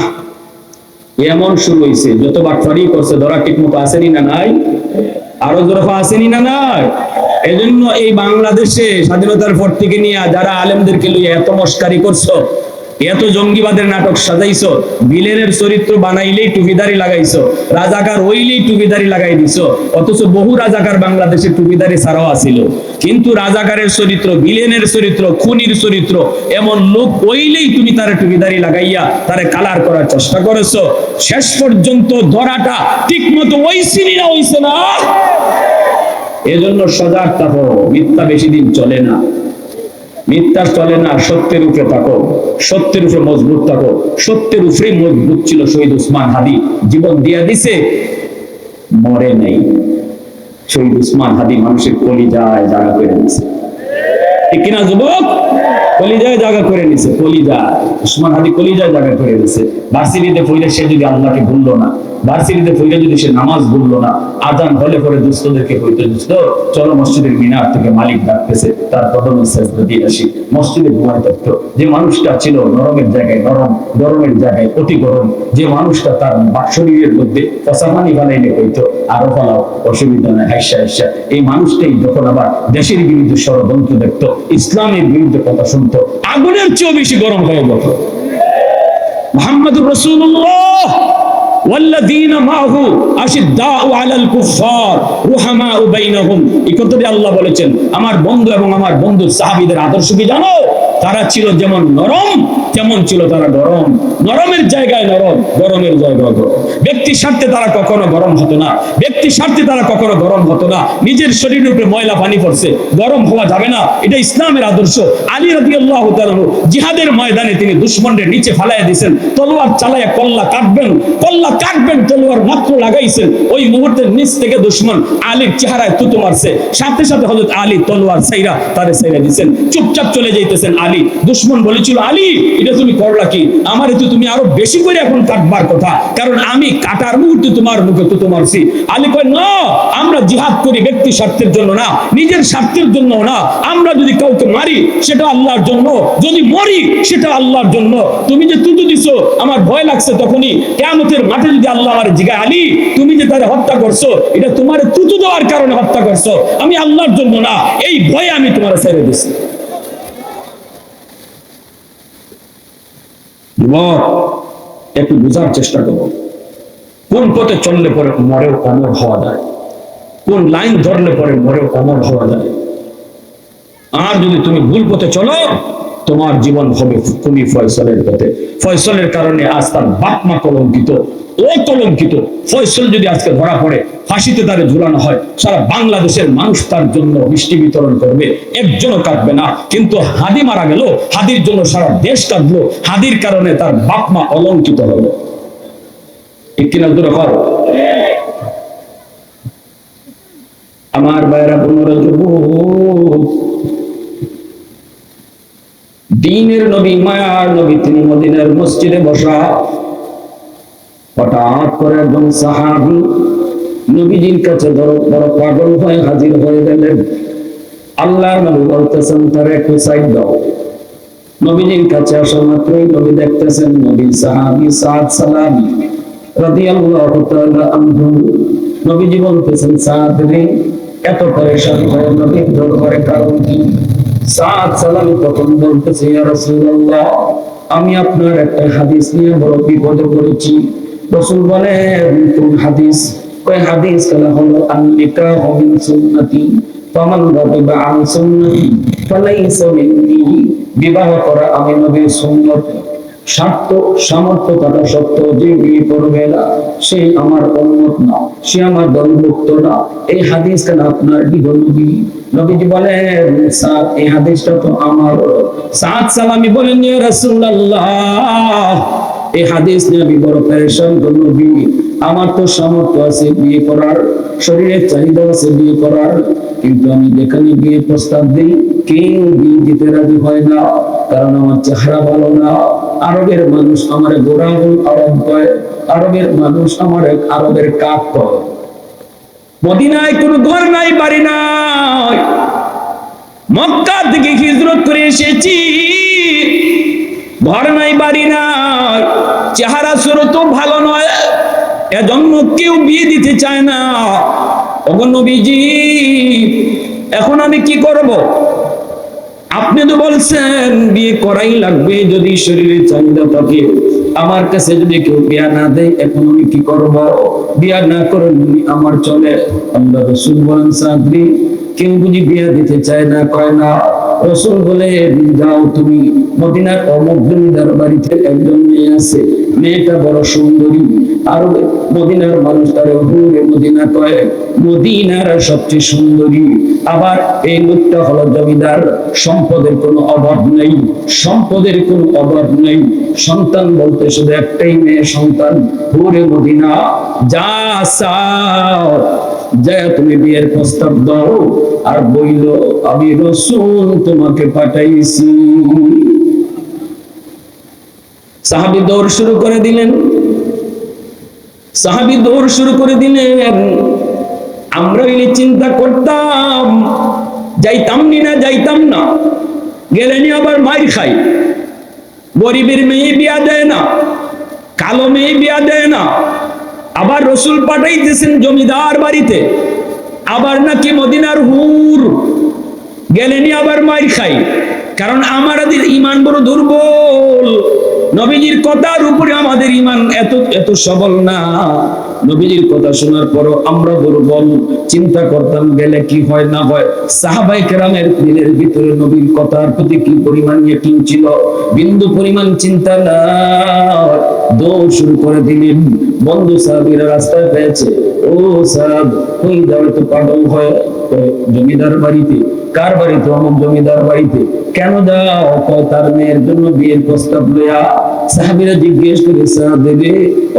এমন শুরু হয়েছে যত বাটফারি করছে ধরা ঠিক মতো আসেনি না নাই, আরো জোরফা আসেনি না নাই, এজন্য এই বাংলাদেশে স্বাধীনতার পর থেকে নিয়ে যারা আলেমদেরকে লইয়া এত মস্কারি করছো, এত জঙ্গিবাদের নাটক সাজাইছো, বিলেনের চরিত্র বানাইলেই টুপিদারি লাগাইছো, রাজাকার হইলেই টুপিদারি লাগাই দিছো, অথচ বহু রাজাকার বাংলাদেশে টুপিদারি ছাড়াও আসিল, কিন্তু রাজাকারের চরিত্র, বিলেনের চরিত্র, খুনির চরিত্র এমন লোক হইলেই তুমি তারে টুপিদারি লাগাইয়া তারে কালার করার চেষ্টা করেছো, শেষ পর্যন্ত ধরাটা ঠিক মতো হইছিনি না হইছে না, এজন্য সজাগ থাকো, মিথ্যা বেশি দিন চলে না, মিথ্যা চলে না, সত্যের উপরে থাকো, সত্যের উপরে মজবুত থাকো, সত্যের উপরে মজবুত ছিল শহীদ উসমান হাদি, জীবন দিয়া দিছে মরে নাই, শহীদ উসমান হাদি মানুষের কলিজায় জায়গা করে দিছে, ঠিক কিনা যুবক, কলিজায় জায়গা করে নিছে, কলিজায় উসমান হাদি কলিজায় জায়গা করে দিছে, ভার্সিটিতে পড়লে সে যদি আল্লাহকে ভুললো না, ভার্সিটিতে পড়লে যদি সে নামাজ ভুললো না, আজান হলে পরে দুস্থদেরকে কইতে দুস্থ চলো মসজিদের মিনার থেকে মালিক ডাকতেছে তার কদমে সেজদা দিয়ে আসি, মসজিদে ঘুমায় থাকতো, যে মানুষটা ছিল নরমের জায়গায় নরম, গরমের জায়গায় অতি গরম, যে মানুষটা তার শরীরের মধ্যে পচাপানি বানাইলে হইতো আরো ফলাও অসুবিধা নাই হাইসা হাইসা, এই মানুষটাই যখন আবার দেশের বিরুদ্ধে ষড়যন্ত্র দেখতো, ইসলামের বিরুদ্ধে কথা শুনতো, আগুনের চেয়েও বেশি গরম হয়ে যেত। মুহাম্মদুর রাসূলুল্লাহ والذين معه أشداء على الكفار رحماء بينهم, এই কথাটি আল্লাহ বলেছেন, আমার বন্ধু এবং আমার বন্ধুর সাহাবীদের আদর্শ কি জানো, তারা ছিল যেমন নরম তেমন ছিল তারা গরম, নরমের জায়গায় নরম, গরমের জায়গায় গরম, ব্যক্তি স্বার্থে তারা কখনো গরম হতো না, ব্যক্তি স্বার্থে তারা কখনো গরম হতো না, নিজের শরীরের উপরে ময়লা পানি পড়ছে গরম হওয়া যাবে না, এটা ইসলামের আদর্শ। আলী রাদিয়াল্লাহু তাআলা জিহাদের ময়দানে তিনি দুশমনদের নিচে ফালাইয়া দিয়েছেন, তলোয়ার চালায়া কল্লা কাটবেন তলোয়ার মাত্র লাগাইছেন, ওই মুহূর্তে নিচ থেকে দুশমন আলীর চেহারায় থুতু মারছে, সাথে সাথে হযরত আলী তলোয়ার ছাইরা তারে ছাইরা দিয়েছেন, চুপচাপ চলে যাইতেছেন আলী। দুশমন বলেছিল, আলী এটা তুমি করলা কি, আমারে তো তুমি আরো বেশি করে এখন কাটবার কথা, কারণ আমি কাটার মুহূর্তে তোমার মুখে থুতু মারছি। আলী কয়, না, আমরা জিহাদ করি ব্যক্তি স্বার্থের জন্য না, নিজের স্বার্থের জন্য না, আমরা যদি কাউকে মারি সেটা আল্লাহর জন্য, যদি মরি সেটা আল্লাহর জন্য, তুমি যে থুতু দিছো আমার ভয় লাগছে, তখনই কিয়ামতের মাঠে যদি আল্লাহ আমার জিগায়, আলী তুমি যে তারে হত্যা করছো এটা তোমার থুতু দেওয়ার কারণে হত্যা করছো, আমি আল্লাহর জন্য না, এই ভয়ে আমি তোমার ছেড়ে দিছি। একটু বুঝার চেষ্টা করো, কোন পথে চললে পরে মরেও অমর হওয়া যায়, কোন লাইন ধরলে পরে মরেও অমর হওয়া যায়। আর যদি তুমি ভুল পথে চলো তো তোমার জীবন হবে তুমি ফয়সলের পথে। ফয়সলের কারণে আজ তার বাপ মা কলঙ্কিত, ও কলঙ্কিত। ফয়সল যদি আজকে ধরা পড়ে, ফাঁসিতে তারে ঝুলানো হয়, সারা বাংলাদেশের মানুষ তার জন্য মিষ্টি বিতরণ করবে, একজনও কাঁদবে না। কিন্তু হাদি মারা গেল, হাদির জন্য সারা দেশ কাঁদলো, হাদির কারণে তার বাপ মা অলঙ্কিত হলো। ঠিক কিনা দূরে করো আমার বাইরা বোনেরা, যুবক, দ্বীনের নবী, মায়ার নবী, তিনি মদিনার মসজিদে বসা। হঠাৎ করে একজন সাহাবী নবীজির কাছে বড় পাগল হয়ে হাজির হয়ে গেলেন। আল্লাহর নবী বলতেছেন, তার একটু সাইড দাও। নবীজির কাছে আসা মাত্রই নবী দেখতেছেন নবীর সাহাবী সাদ সালামী রাদিয়াল্লাহু তাআলা আনহু। নবীজি বলতেছেন, সাদ রে, এত পরেশান হয়ে নবীর দরবারে কারণ কি? সাদ সালামী তখন বলতেছে, ইয়া রাসূলুল্লাহ, আমি আপনার একটা হাদিস নিয়ে বড় বিপদে পড়েছি। রাসূল বলেন, কোন হাদিস? কয় হাদিস কালা হলো আন-নিকাহু মিন সুন্নতি ফামান রাগিবা আন সুন্নতি ফালাইসা মিন্নি। বিবাহ করা আমি নবীর সুন্নত। স্বার্থ সামর্থ্য থাকা সত্ত্বেও যে বিয়ে করবে না, সে আমার উম্মত না, সে আমার দলভুক্ত না। এই হাদিস কেন আপনার নবী? নবীজি বলেন, সাদ, এই হাদিসটা তো আমার। সাদ সালামি বলেন, ইয়া রাসূলুল্লাহ, এই হাদিস নিয়ে আমি বড় পেরেশান গো নবী। আমার তো সামর্থ্য আছে বিয়ে করার, শরীরের চাহিদা আছে বিয়ে করার, কিন্তু আমি যেখানে বিয়ে প্রস্তাব দিই কেউ বিয়ে দিতে রাজি হয় না, কারণ আমার চেহারা ভালো না। আরবের মানুষ আমার গোরাগুল আরব কয়, আরবের মানুষ আমার আরবের কাক কয়। মদিনায় কোনো ঘর নাই, বাড়ি নাই, মক্কা থেকে হিজরত করে এসেছি, ঘর নাই, বাড়ি নাই, চেহারা সুরত ভালো নয়, এজন্য কেউ বিয়ে দিতে চায় না। ওগো নবীজি, এখন আমি কি করব? আপনি তো বলছেন বিয়ে করাই লাগবে যদি শরীরের চাহিদা থাকে। আমার কাছে যদি কেউ বিয়া না দেয়, এখন আমি কি করব? বিয়া না করে আমার চলে? আল্লাহ রাসূল বলেন, সাদরি, কেউ বুঝি বিয়া দিতে চায় না, কয় না। রাসূল বলে, যাও তুমি মদিনার অমুক জমিদার বাড়িতে একজন মেয়ে আছে, মেয়েটা বড় সুন্দরী, আর মদিনার মানুষ তারে হুরে মদিনা কয়, মদিনার সবচেয়ে সুন্দরী। আবার এই লোকটা হলো জমিদার, সম্পদের কোনো অভাব নেই, সম্পদের কোনো অভাব নেই, সন্তান বলতে শুধু একটাই মেয়ে সন্তান, হুরে মদিনা। যা চাও যা তুমি বিয়ের প্রস্তাব দাও, আর বইল, আমি রাসূল তোমাকে পাঠাইছি। সাহাবী দৌড় শুরু করে দিলেন, সাহাবী দৌড় শুরু করে দিলেন। আমরা এই চিন্তা করতাম, যাইতাম না, যাইতাম না, গেলেনি আবার মাইর খাই। গরিবের মেয়ে বিয়া দেয় না, কালো মেয়ে বিয়া দেয় না, আবার রাসূল পাঠাইতেছেন জমিদার বাড়িতে, আবার নাকি মদিনার হুর, গেলেনি আবার মাইর খাই। কারণ আমাদের ঈমান বড় দুর্বল, নবীজির কথার উপরে আমাদের ঈমান এত সবল না। নবীজির কথা শোনার পরও আমরা দুর্বল। চিন্তা করতাম গেলে কি হয় না হয়। সাহাবায়ে কেরামের দিলের ভিতরে নবীর কথার প্রতি কি পরিমাণ ইয়াকিন ছিল, বিন্দু পরিমাণ চিন্তা না। দৌড় শুরু করে দিলেন। বন্ধু সাহাবীরা রাস্তায় পেয়েছে, ও সাহাব, ওই যাবে তো পাগল হয় জমিদার বাড়িতে। কার বাড়িতে? অমুক জমিদার বাড়িতে। কেন যাও? কয় তার মেয়ের জন্য বিয়ের প্রস্তাব লইয়া। সাহাবীরা জিজ্ঞেস করে, সাদ রে,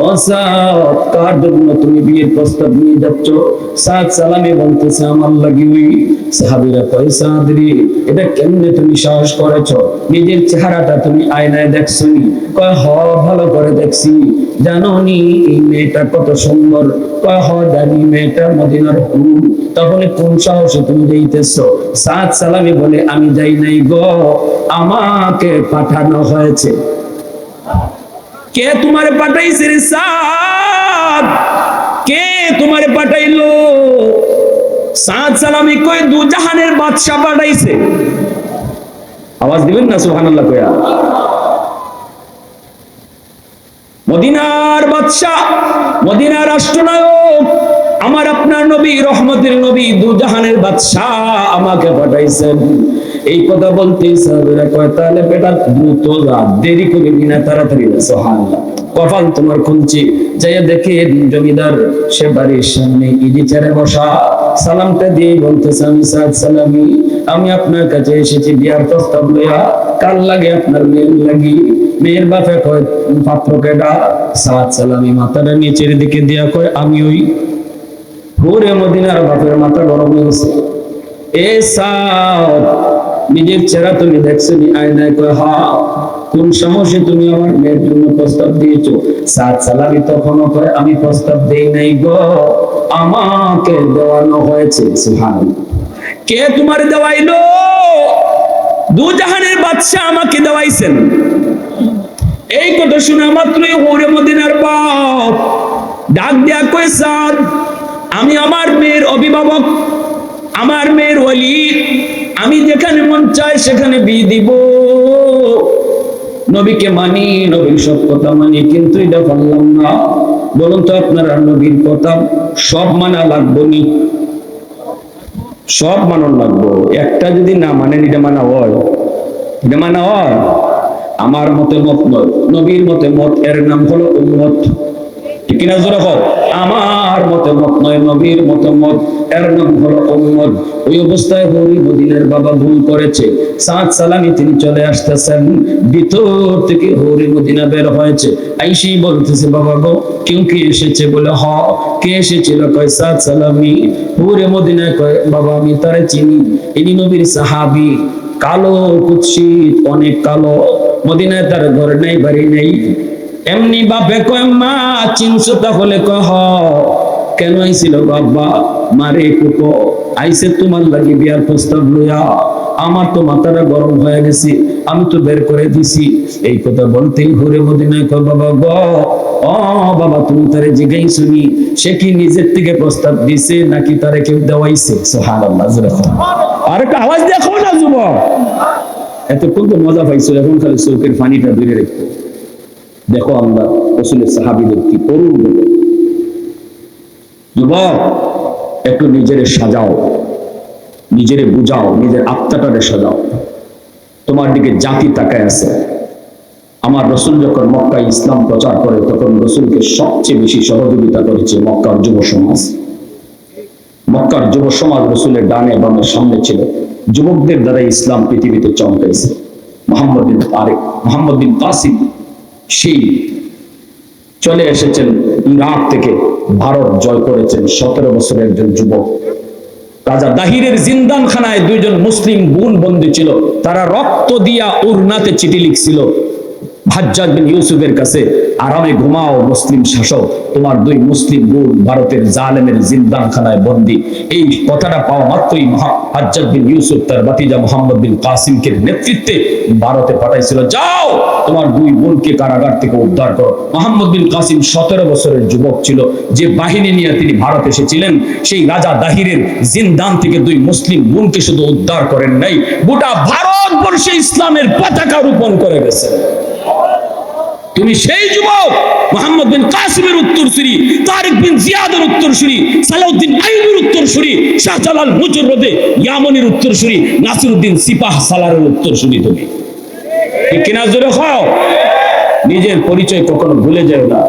ও সাদ, কার জন্য তুমি বিয়ের প্রস্তাব নিয়ে যাচ্ছ? সাদ সালামে বলতেছে, আমার লাগি। ওই সাহাবীরা কয়, সাদ রে, এটা কেমনে তুমি সাহস করেছো? নিজের চেহারাটা তুমি আয়নায় দেখছনি? কয়, হ, ভালো করে দেখছি। জানো নি এই মেয়েটা কত সুন্দর? কয়, হ জানি, মেয়েটা মদিনার হুর। তাহলে কোন সাহসে তুমি যাইতেছো? সাদ সালামে বলে, আমি যাই নাই গো, আমাকে পাঠানো হয়েছে। কে তোমারে পাঠাইছে রে সাদ? কে তোমারে পাঠাইলো? সাদ সালামি কই, দু জাহানের বাদশা পাঠাইছে। আওয়াজ দিবেন না সুবহানাল্লাহ কইয়া? মদিনার বাদশা, মদিনার রাষ্ট্রনায়ক, আমার আপনার নবী, রহমতের নবী, দু জাহানের বাদশা আমাকে পাঠাইছেন। এই কথা বলতেই সাহাবীরা কয় তাহলে বেটা দ্রুত যা, দেরি করবি না, তাড়াতাড়ি যা। সুবহানাল্লাহ। কপাল তোমার খুলছি, যাইয়া দেখে জমিদার সে বাড়ির সামনে ইজি চেয়ারে বসা, সালামটা দিয়ে বলতেছে আমি সাদ সালামি, আমি আপনার কাছে এসেছি বিয়ার প্রস্তাব লইয়া, কাল লাগে আপনার মেয়ের লাগি। মেয়ের বাপে কয় পাত্রকে ডাক। সাদ সালামি মাথাটা নিচের দিকে দিয়া কয় আমি ওই হুরে মদিনার বাপের মাথা গরম হয়েছে। এ সাদ, নিজের চেহারা তুমি দেখছো নি আয়নায়? কয় হ্যাঁ। কোন সাহসে তুমি আমার মেয়ের জন্য প্রস্তাব দিয়েছো? সাদ সালামি তখনও কয় আমি প্রস্তাব দেই নাই গো, আমাকে দেওয়ানো হয়েছে। সুবহানাল্লাহ। কে তোমার দেওয়াইলো? দু জাহানের বাদশা আমাকে দেওয়াইছেন। এই কথা শোনা মাত্রই হুরে মদিনার বাপ ডাক দেয়া কয় সাদ, আমি আমার মেয়ের অভিভাবক, আমার মেয়ের ওলি, আমি যেখানে মন চাই সেখানে বিয়ে দিব। নবীকে মানি, নবীর সব কথা মানি, কিন্তু এটা পারলাম না। বলুন তো আপনারা নবীর কথা সব মানা লাগবো নি? সব মানন লাগবো। একটা যদি না মানেন এটা মানা হয়? এটা মানা হয়? আমার মতে মত নয়, নবীর মতে মত, এর নাম হলো উম্মত। ঠিক কিনা জোরে কও? আমার মতে মত নয়, নবীর মতে মত, এর নাম হলো উম্মত। ওই অবস্থায় হুরি মদিনার বাবা ভুল করেছে। সাদ সালামি তিনি চলে আসতেছেন, ভিতর থেকে হুরি মদিনা বের হয়েছে, আইসি বলতেছে বাবা গো কেউ কি এসেছে? বলে হ। কে এসেছিল? কয় সাদ সালামি। হুরি মদিনায় কয় বাবা আমি তারে চিনি, ইনি নবীর সাহাবী, কালো কুৎসিত, অনেক কালো, মদিনায় তার ঘর নাই বাড়ি নেই। এমনি বাপে কয় মা চিনছো? তাহলে কহ কেন আইছিল বাবা? মারে কুকো আইসে তোমার লাগি বিয়ার প্রস্তাব লইয়া, আমার তো মাথাটা গরম হয়ে গেছে, আমি তো বের করে দিছি। এই কথা বলতেই ঘুরে মদিনায় কয় বাবা গো, ও বাবা তুমি তারে জিগাই শুনি, সে কি নিজের থেকে প্রস্তাব দিছে নাকি তারে কেউ দেওয়াইছে? সুবহানাল্লাহ। আর একটা আওয়াজ দেখো না যুবক, এতক্ষণ তো মজা পাইছো, এখন খালি চোখের পানিটা দূরে রেখো। দেখো আল্লাহ রাসূলের সাহাবীদের কি করুন। যুবক একটু নিজেরে সাজাও, নিজেরে বুঝাও, নিজের আত্মাটারে সাজাও। তোমার দিকে জাতি তাকায় আছে। আমার রসুল যখন মক্কায় ইসলাম প্রচার করে তখন রসুলকে সবচেয়ে বেশি সহযোগিতা করেছে মক্কার যুব সমাজ। মক্কার যুব সমাজ রসুলের ডানে বামের সামনে ছিল। যুবকদের দ্বারা ইসলাম পৃথিবীতে চমকাইছে। মোহাম্মদ বিন তারেক, মোহাম্মদ বিন কাসিম সেই চলে এসেছেন ইরাক থেকে, ভারত জয় করেছেন। 17 বছরের একজন যুবক। রাজা দাহিরের জিন্দানখানায় দুইজন মুসলিম বোন বন্দী ছিল, তারা রক্ত দিয়া উরনাতে চিঠি লিখছিল হাজ্জাজ বিন ইউসুফের কাছে, আরামে ঘুমাও মুসলিম শাসক, তোমার দুই মুসলিম বোন ভারতের জালেমের জিন্দানখানায় বন্দী। এই কথাটা পাওয়া মাত্রই হাজ্জাজ বিন ইউসুফ তার ভাতিজা মোহাম্মদ বিন কাসিমকে নেতৃত্বে ভারতে পাঠাইছিল, যাও তোমার দুই বোনকে কারাগার থেকে উদ্ধার করো। মোহাম্মদ বিন কাসিম 17 বছরের যুবক ছিল। যে বাহিনী নিয়ে তিনি ভারত এসেছিলেন, সেই রাজা দাহিরের জিন্দান থেকে দুই মুসলিম বোনকে শুধু উদ্ধার করেন নাই, গোটা ভারতবর্ষে ইসলামের পতাকা রোপণ করে গেছে। তুমি সেই যুবক, মোহাম্মদ বিন কাসিমের উত্তরসূরি, তারিক বিন জিয়াদের উত্তরসূরি, সালাউদ্দিন আইয়ুবের উত্তরসূরি, শাহজালাল মুজররদে ইয়ামানের উত্তরসূরি, নাসিরউদ্দিন সিপাহ সালারের উত্তরসূরি। তুমি ঠিক কিনা জোরে খাও? নিজের পরিচয় কখনো ভুলে যাও না।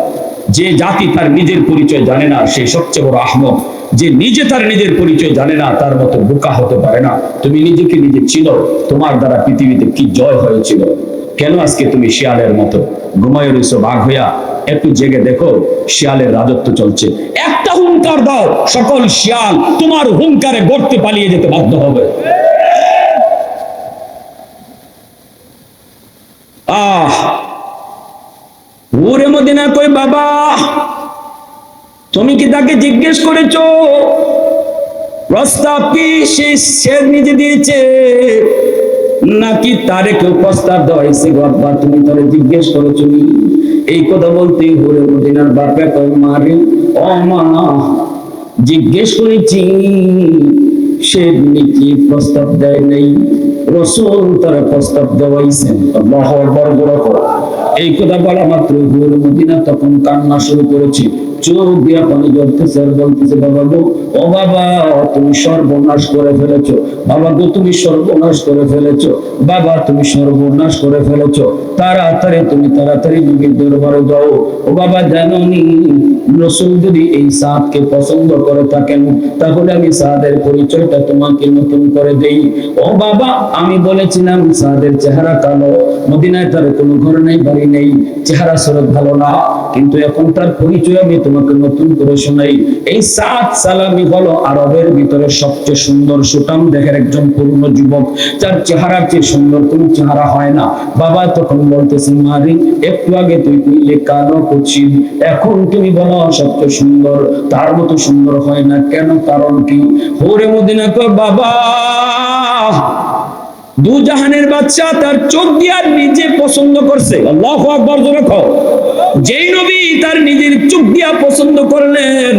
যে জাতি তার নিজের পরিচয় জানে না সে সবচেয়ে বড় আহমক। যে নিজে তার নিজের পরিচয় জানে না তার মতো বোকা হতে পারে না। তুমি নিজেকে নিজে চিনো, তোমার দ্বারা পৃথিবীতে কি জয় হয়েছিল। কেন আজকে তুমি শিয়ালের মতো ঘুমায় রয়েছো বাঘ হইয়া? একটু জেগে দেখো, শিয়ালের রাজত্ব চলছে। একটা হুঙ্কার দাও, সকল শিয়াল তোমার হুঙ্কারে গর্তে পালিয়ে যেতে বাধ্য হবে। হুরে মদিনা কই বাবা, তুমি কি তাকে জিজ্ঞেস করেছো প্রস্তাব কি সে নিজে দিয়েছে নাকি তারে কেউ প্রস্তাব দেওয়াইছে? বাবা তুমি তারে জিজ্ঞেস করেছো? এই কথা বলতেই হুরে মদিনার বাপে কই মারে, ও মা জিজ্ঞেস করেছি, সে কি প্রস্তাব দেয় নাই, রাসূল তার প্রস্তাব দেওয়াইছেন। আল্লাহু আকবার। এই কথা বলা মাত্র হুরে মদিনা তখন কান্না শুরু করেছে, চোখ দিয়া পানি জ্বলতেছে আর বলতেছে, বাবা গো, ও বাবা তুমি সর্বনাশ করে ফেলেছো, বাবা গো তুমি সর্বনাশ করে ফেলেছো, বাবা তুমি সর্বনাশ করে ফেলেছো, তুমি তাড়াতাড়ি নবীর দরবারে যাও। ও বাবা জানোনি, রাসূল যদি এই সাদকে পছন্দ করে থাকেন তাহলে আমি সাদের পরিচয়টা তোমাকে নতুন করে দেই। ও বাবা, আমি বলেছিলাম সাদের চেহারা কালো, মদিনায় তার কোনো ঘর নেই, বাড়ি নেই, চেহারা সুরত ভালো না, কিন্তু এখন তার পরিচয় আমি তোমাকে নতুন করে শোনাই। এই সাদ সালামি হলো আরবের ভিতরে সবচেয়ে সুন্দর সুঠাম দেহের একজন পূর্ণ যুবক, যার চেহারার চেয়ে সুন্দর কোনো চেহারা হয় না। বাবা তখন বলতেছে, মারি একটু আগে তুই কইলে কালো কুচিন, এখন তুমি বলো সবচেয়ে সুন্দর, তার মতো সুন্দর হয় না কেন, কারণ কি? হুরে মদিনা কয়, বাবা দু জাহানের বাদশা তার চোখ দিয়ে নিজে পছন্দ করছে। আল্লাহু আকবার, জোরে কও। যেই নবী তার নিজের চোখ দিয়া পছন্দ করলেন,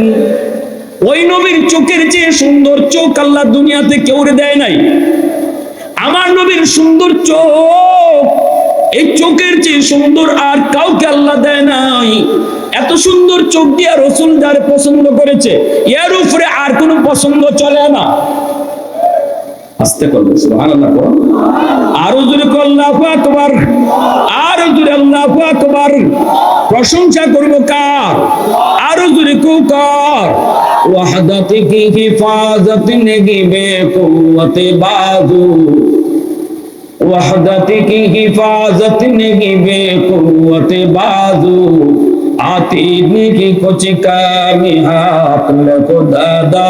ওই নবীর চোখের চেয়ে সুন্দর চোখ আল্লাহ দুনিয়াতে কেউরে দেয় নাই। আমার নবীর সুন্দর চোখ, এই চোখের চেয়ে সুন্দর আর কাউকে আল্লাহ দেয় নাই। এত সুন্দর চোখ দিয়া রাসূল যার পছন্দ করেছে, এর উপরে আর কোনো পছন্দ চলে না। আস্তে করবে সুবহানাল্লাহ, আরো জোরে আল্লাহু আকবার, আরো জোরে আল্লাহু আকবার। প্রশংসা করব কার? আরো জোরে কার? ওয়াহদাতি কি হিফাজত নেগি বে কুওয়াতে বাজু, वहदत की हिफाजत नेगी बेकुव्वत बाजू, आती नेगी कुछ कामी हाथ को दादा,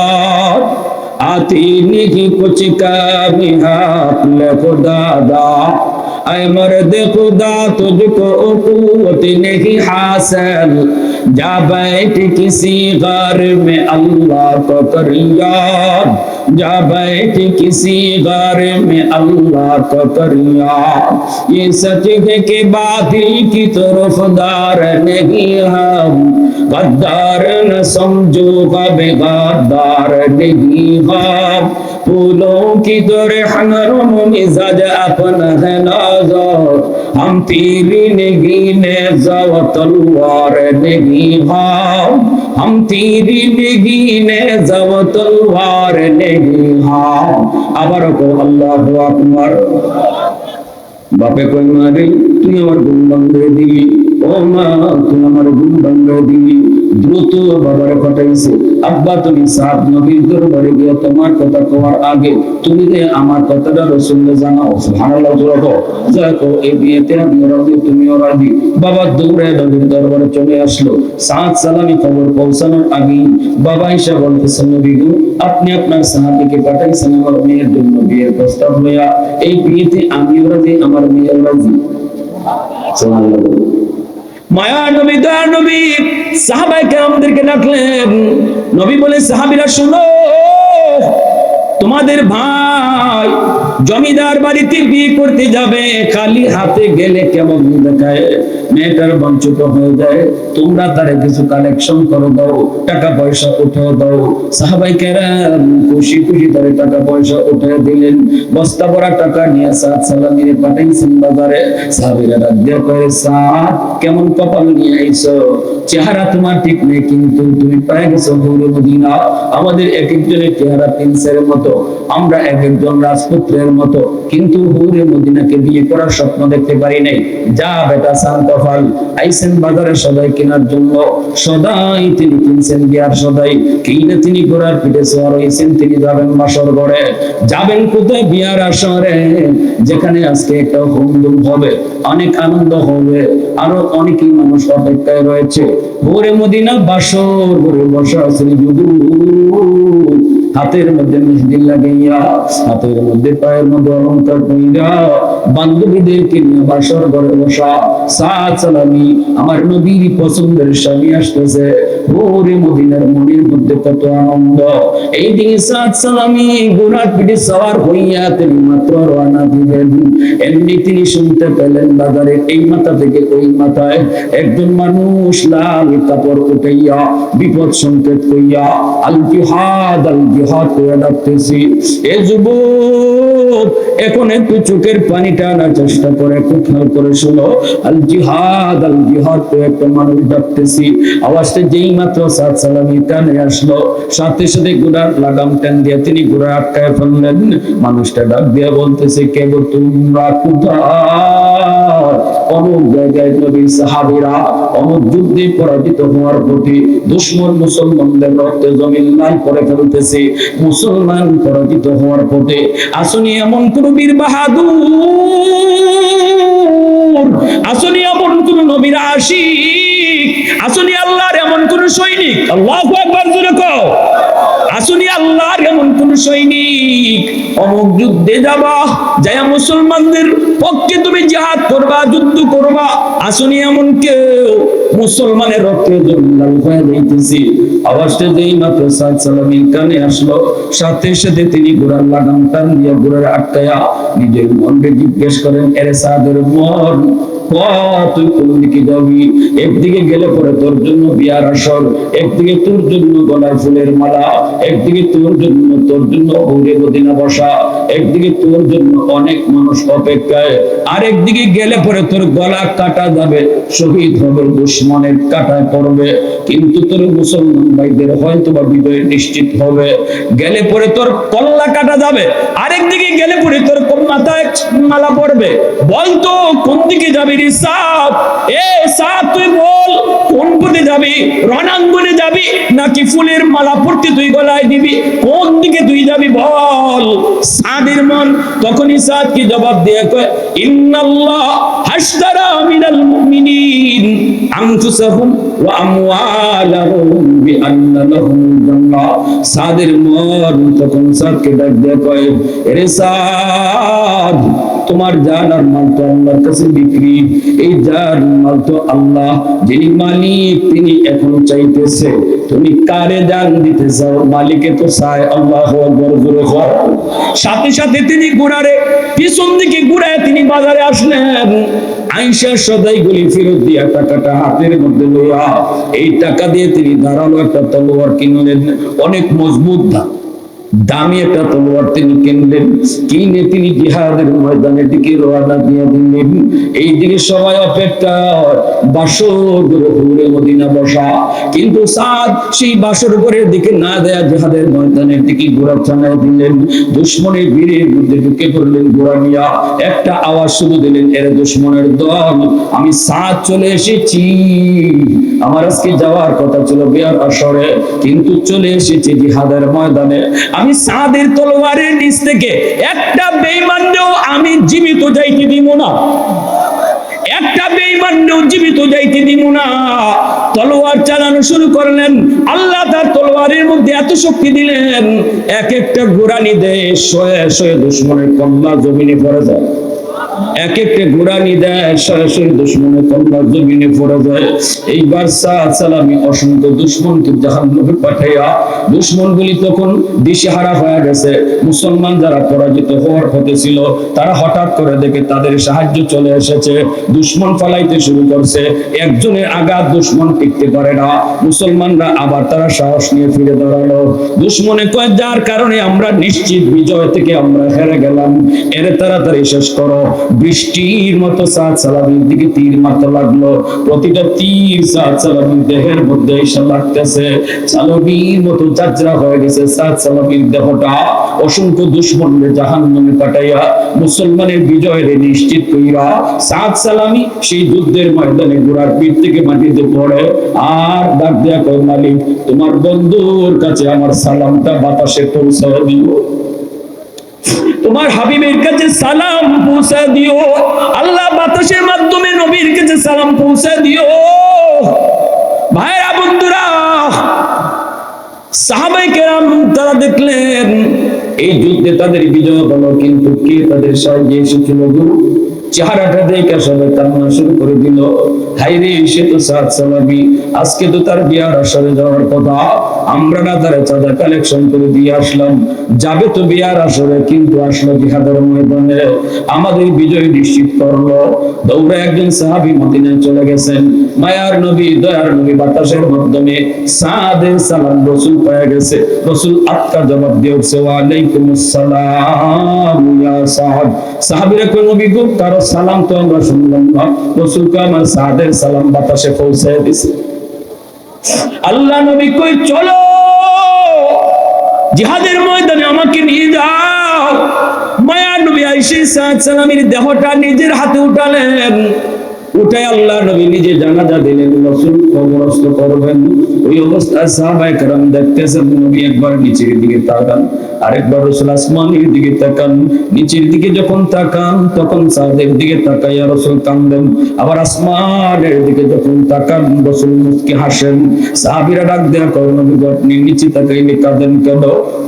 आती नेगी कुछ कामी हाथ को दादा। ऐ मर्द खुदा तुझको कुव्वत नहीं हासिल, जा बैठ किसी घर में अल्लाह को कर याद, जा बैठ किसी घर में अल्लाह को कर याद। ये सच है कि बातिल की तरफदार नहीं हम, गद्दार न समझो बेगद्दार नहीं हम। फूलों की तरह नरम मिजाज अपना है नाज़र, हम तीरी नहीं नेज़ा व तलवार नहीं हम, हम तीरी नहीं नेज़ा व तलवार नहीं हम। আবারও কো আল্লাহু আকবার। বাপে কই, মারে তুই আমার ঘুম ভাঙিয়ে দিলি, ও মা তুই আমার ঘুম ভাঙিয়ে দিলি। দ্রুত বাবারে পাঠাইছে, আব্বা তুমি সাদ নবীর দরবারে গিয়ে তোমার কথা কওয়ার আগে তুমি যে আমার কথাটা রাসূলকে জানাও। সুবহানাল্লাহ, জোরে কও। যাকো এই বিয়েতে আমি রাজি, তুমিও রাজি। বাবা দৌড়ে নবীর দরবারে চলে আসলো। সাদ সালামি খবর পৌঁছানোর আগে বাবা এসে বলতেছে, নবী গো, আপনি আপনার সাহাবীকে পাঠাইছেন আমার মেয়ের জন্য বিয়ের প্রস্তাব লইয়া, এই বিয়েতে আমিও রাজি, আমার মেয়েও রাজি। সুবহানাল্লাহ। মায়া নবী, দয়ার নবী সাহাবায়ে কেরামদেরকে ডাকলেন। নবী বলে, সাহাবীরা শুনো, তোমাদের ভাই জমিদার বাড়িতে বিয়ে করতে যাবে, খালি হাতে গেলে কেমন দেখায়, মেয়েটার বঞ্চিত হয়ে যায়, তোমরা তারে কিছু কালেকশন করে দাও, টাকা পয়সা উঠে দাও। সাহাবায়ে কেরাম খুশি খুশি তারে টাকা পয়সা উঠে দিলেন। বস্তা ভরা টাকা নিয়ে সাদ সালামিরে পাঠাইছেন বাজারে। সাহাবীরা ডাক দিয়ে কয়, সাদ কেমন কপাল নিয়ে আইছো, চেহারা তোমার ঠিক নেই, কিন্তু তুমি পেয়ে গেছো হুরে মদিনা। আমাদের এক একজনের চেহারা প্রিন্সের মতো, আমরা এক একজন রাজপুত্রের মতো, কিন্তু হুরে মদিনাকে বিয়ে করার স্বপ্ন দেখতে পারি নাই। যা বেটা সান কপাল, আইসেন বাজারে সদাই কেনার জন্য। সদাই তিনি কিনছেন বিয়ার সদাই, কিনে তিনি ঘোড়ার পিঠে সওয়ার হইছেন, তিনি যাবেন বাসর ঘরে। যাবেন কোথায়? বিয়ার আসরে, যেখানে আজকে একটা হুমদুম হবে, অনেক আনন্দ হবে, আরো অনেকই মানুষ অপেক্ষায় রয়েছে। হুরে মদিনা বাসর ঘরে বসা আছেন যদু, হাতের মধ্যে মেহেদি লাগাইয়া, হাতের মধ্যে পায়ের মধ্যে অলংকার পইরা, বান্ধবীদেরকে নিয়ে বাসর ঘরে বসা। সাদ সালামি আমার নবীর পছন্দের স্বামী আসতেছে। ওরে মদিনার মনের মধ্যে কত আনন্দ। এই দিন সাদ সালামি ঘোড়ার পিঠে সওয়ার হইয়া তিনি মাত্র রওনা দিবেন, এমনি তিনি শুনতে পেলেন বাজারে এই মাথা থেকে ওই মাথায় একজন মানুষ লাল কাপড় উঠাইয়া বিপদ সংকেত কইয়া আল জিহাদ করে ডাকতেছি। এ যুবক, এখন একটু চোখের পানি টানার চেষ্টা করে একটু খেয়াল করে শোনো। আল জিহাদ করে একটা মানুষ ডাকতেছি। আওয়াজটা যেই মাত্র সাদ সালামি কানে আসলো, সাথে সাথে ঘোড়ার লাগাম টান দিয়ে তিনি ঘোড়া আটকায় ফেললেন। মানুষটা ডাক দিয়ে বলতেছে, কে গো তোমরা, কোথায়? অমুক জায়গায় নবীর সাহাবীরা অমুক যুদ্ধে পরাজিত হওয়ার প্রতি দুশমন মুসলমানদের রক্তে জমিন লাল করে ফেলতেছে, মুসলমান পরাজিত হওয়ার পথে। আসনি এমন কোন বীর বাহাদুর, আসনি এমন কোন নবীর আশিক, আসনি আল্লাহর এমন কোন সৈনিক, আল্লাহু আকবার জোরে কও, আসনি আল্লাহর এমন কোন সৈনিক, অমুক যুদ্ধে যাবা, যায় মুসলমানদের পক্ষে তুমি জিহাদ করবা, যুদ্ধ করবা, আসনি এমন কেউ, মুসলমানের রক্তে জমিলাল হয়ে যাইতেছি। আওয়াজটা যেই মাত্র সাদ সালামির কানে আসলো, সাথে সাথে তিনি ঘোড়ার লাগাম টান দিয়ে ঘোড়ার আটকায়া নিজের মনকে জিজ্ঞেস করেন, এরে সাদের মন, তুই কোন দিকে যাবি? একদিকে গেলে পরে তোর জন্য বিয়ার আসর, একদিকে তোর জন্য গলার ফুলের মালা, একদিকে তোর জন্য হৌরে মদিনা বসা, একদিকে তোর জন্য অনেক মানুষ অপেক্ষায়, আর একদিকে গেলে পরে তোর গলা কাটা যাবে, শহীদ হবে, দুশমনের কাটায় পড়বে, কিন্তু তোর মুসলমান ভাইদের হয়তো বা বিজয় নিশ্চিত হবে। গেলে পরে তোর কল্লা কাটা যাবে, আরেকদিকে গেলে পরে তোর মাথায় মালা পড়বে। বলতো কোন দিকে যাবি রে সাদ? এ সাদ তুই বল, কোন পথে যাবি? রণাঙ্গনে যাবি নাকি ফুলের মালা পড়তে তুই গলায় দিবি? কোন দিকে তুই যাবি বল? সাদের মন তখনই সাদ কি জবাব দিয়ে কয়, ইন্নাল্লাহ হাশতারা মিনাল মুমিনিন আনফুসাহুম ওয়া আমওয়ালাহুম বিআন্না লাহুম জান্নাহ। সাদের মন তখন সাদকে ডাক দিয়ে কয়, এরে সাদ, তোমার জান আর মাল তো আল্লাহর কাছে বিক্রি, এই জান মাল তো আল্লাহ যিনি মালিক তিনি এখন চাইতেছে তুমি কারে জান দিতে চাও, মালিকে তো চায়। আল্লাহু আকবার জোরে কও। সাথে সাথে তিনি ঘোড়ারে পিছন দিকে ঘুরায় তিনি বাজারে আসলেন। আয়েশা সদাই গুলি ফেরত দিয়া টাকাটা হাতের মধ্যে লইয়া এই টাকা দিয়ে তিনি ধারালো একটা তলোয়ার কিনলেন, অনেক মজবুত দামি একটা তলোয়ার তিনি কিনলেন, কিনে তিনি জিহাদের ময়দানের দিকে রওনা দিয়ে দিলেন। এই দিকে সবাই অপেক্ষা, বাসর ঘুরে মদিনা বসা, কিন্তু সাদ সেই বাসর ঘরের দিকে না দেয়া জিহাদের ময়দানের দিকে ঘোড়া চালায় দিলেন। দুশমনের ভিড়ের মধ্যে ঢুকে পড়লেন ঘোড়া নিয়া, একটা আওয়াজ শুধু দিলেন, এর দুশমনের দল, আমি সাদ চলে এসেছি। আমার আজকে যাওয়ার কথা ছিল বিয়ার আসরে, কিন্তু চলে এসেছি জিহাদের ময়দানে। আমি সাদের তলোয়ারের নিচ থেকে একটা বেঈমানকেও আমি জীবিত যাইতে দিব না, একটা বেঈমানকেও জীবিত যাইতে দিব না। তলোয়ার চালানো শুরু করলেন। আল্লাহ তার তলোয়ারের মধ্যে এত শক্তি দিলেন, এক একটা ঘোড়ানি দেয় শয়ে শয়ে দুশমনের কল্লা জমিনে পড়ে যায়, এক একটা ঘোড়ানি দেয় শয়ে শয়ে দুশমনের কল্লা জমিনে পড়ে যায়। এইবার সাদ সালামি অসংখ্য দুশমনকে জাহান্নামে পাঠাইয়া, দুশমনগুলি তখন দিশেহারা হয়ে গেছে। মুসলমান যারা পরাজিত হওয়ার পথে ছিল তারা হঠাৎ করে দেখে তাদের সাহায্য চলে এসেছে, দুশমন ফালাইতে শুরু করছে। একজনের আঘাত দুশমন টিকতে পারে না, মুসলমানরা আবার তারা সাহস নিয়ে ফিরে দাঁড়ালো। দুশমনে কয়, যার কারণে আমরা নিশ্চিত বিজয় থেকে আমরা হেরে গেলাম, এর তাড়াতাড়ি শেষ করো। বৃষ্টির মতো সাদ সালামির দিকে তীর মারতে লাগলো, প্রতিটা তীর সাদ সালামির দেহের মধ্যে এসে লাগতেছে, চালবির মতো যাত্রা হয়ে গেছে সাদ সালামির দেহটা। অসংখ্য দুশমনদের জাহান্নামে পাঠাইয়া মুসলমানের বিজয়ের নিশ্চিত কইরা সাদ সালামি সেই যুদ্ধের ময়দানে ঘোড়ার পিঠ থেকে মাটিতে পড়ে আর ডাক দেয়া কয়, মালিক তোমার বন্ধুর কাছে আমার সালামটা বাতাসে পৌঁছে দিও, তোমার হাবিবের কাছে সালাম পৌঁছে দিও, আল্লাহ বাতাসের মাধ্যমে নবীর কাছে সালাম পৌঁছে দিও। ভাইরা বন্ধুরা, সাহাবায়ে কেরাম তারা দেখলেন এই যুদ্ধে তাদের বিজয় হলো, কিন্তু কে তাদের সাহায্যে এসেছিল? চেহারাটা দেখে সবাই কান্না শুরু করে দিল, হাইরে সে তো সাদ সালামি, আজকে তো তার বিয়ার আসরে যাওয়ার কথা, আমরা না তার চাঁদা কালেকশন করে দিয়ে আসলাম, যাবে তো বিয়ার আসরে, কিন্তু আসলো জিহাদের ময়দানে, আমাদের বিজয় নিশ্চিত করলো। দৌড়ে একজন সাহাবী মদিনায় চলে গেছেন, মায়ার নবী দয়ার নবী বাতাসের মাধ্যমে সাদের সালাম রাসূল পেয়ে গেছে। রাসূল আত্মা জবাব দিয়ে উঠছে, ওয়া আলাইকুমুস সালাম ইয়া সাহাব। সাহাবীরা কই, নবী গো কারো সালাম তো আমরা শুনলাম না। রাসূল কয়, আমার সাদের সালাম বাতাসে পৌঁছে দিয়েছে। আল্লাহ নবী কই চলো জিহাদের ময়দানে আমাকে নিয়ে যাও। মায়ার নবী আয়েশা সালামের দেহটা নিজের হাতে উঠালেন, উঠে আল্লাহ নবী নিজে জানাজা দিলেন, রাসূল কবরস্থ করবেন। ওই অবস্থায় সাহাবায়ে কেরাম দেখতেছেন নবী একবার নিচের দিকে তাকান, আরেকবার রাসূল আসমানের দিকে তাকান। নিচের দিকে যখন তাকান তখন সাদের দিকে তাকাইয়া রাসূল কাঁদেন, আবার আসমানের দিকে যখন তাকান রাসূল মুস্কি হাসেন। সাহাবীরা ডাক দেয়া করেন, নবী আপনি নিচে তাকাইলে কাঁদেন কেন,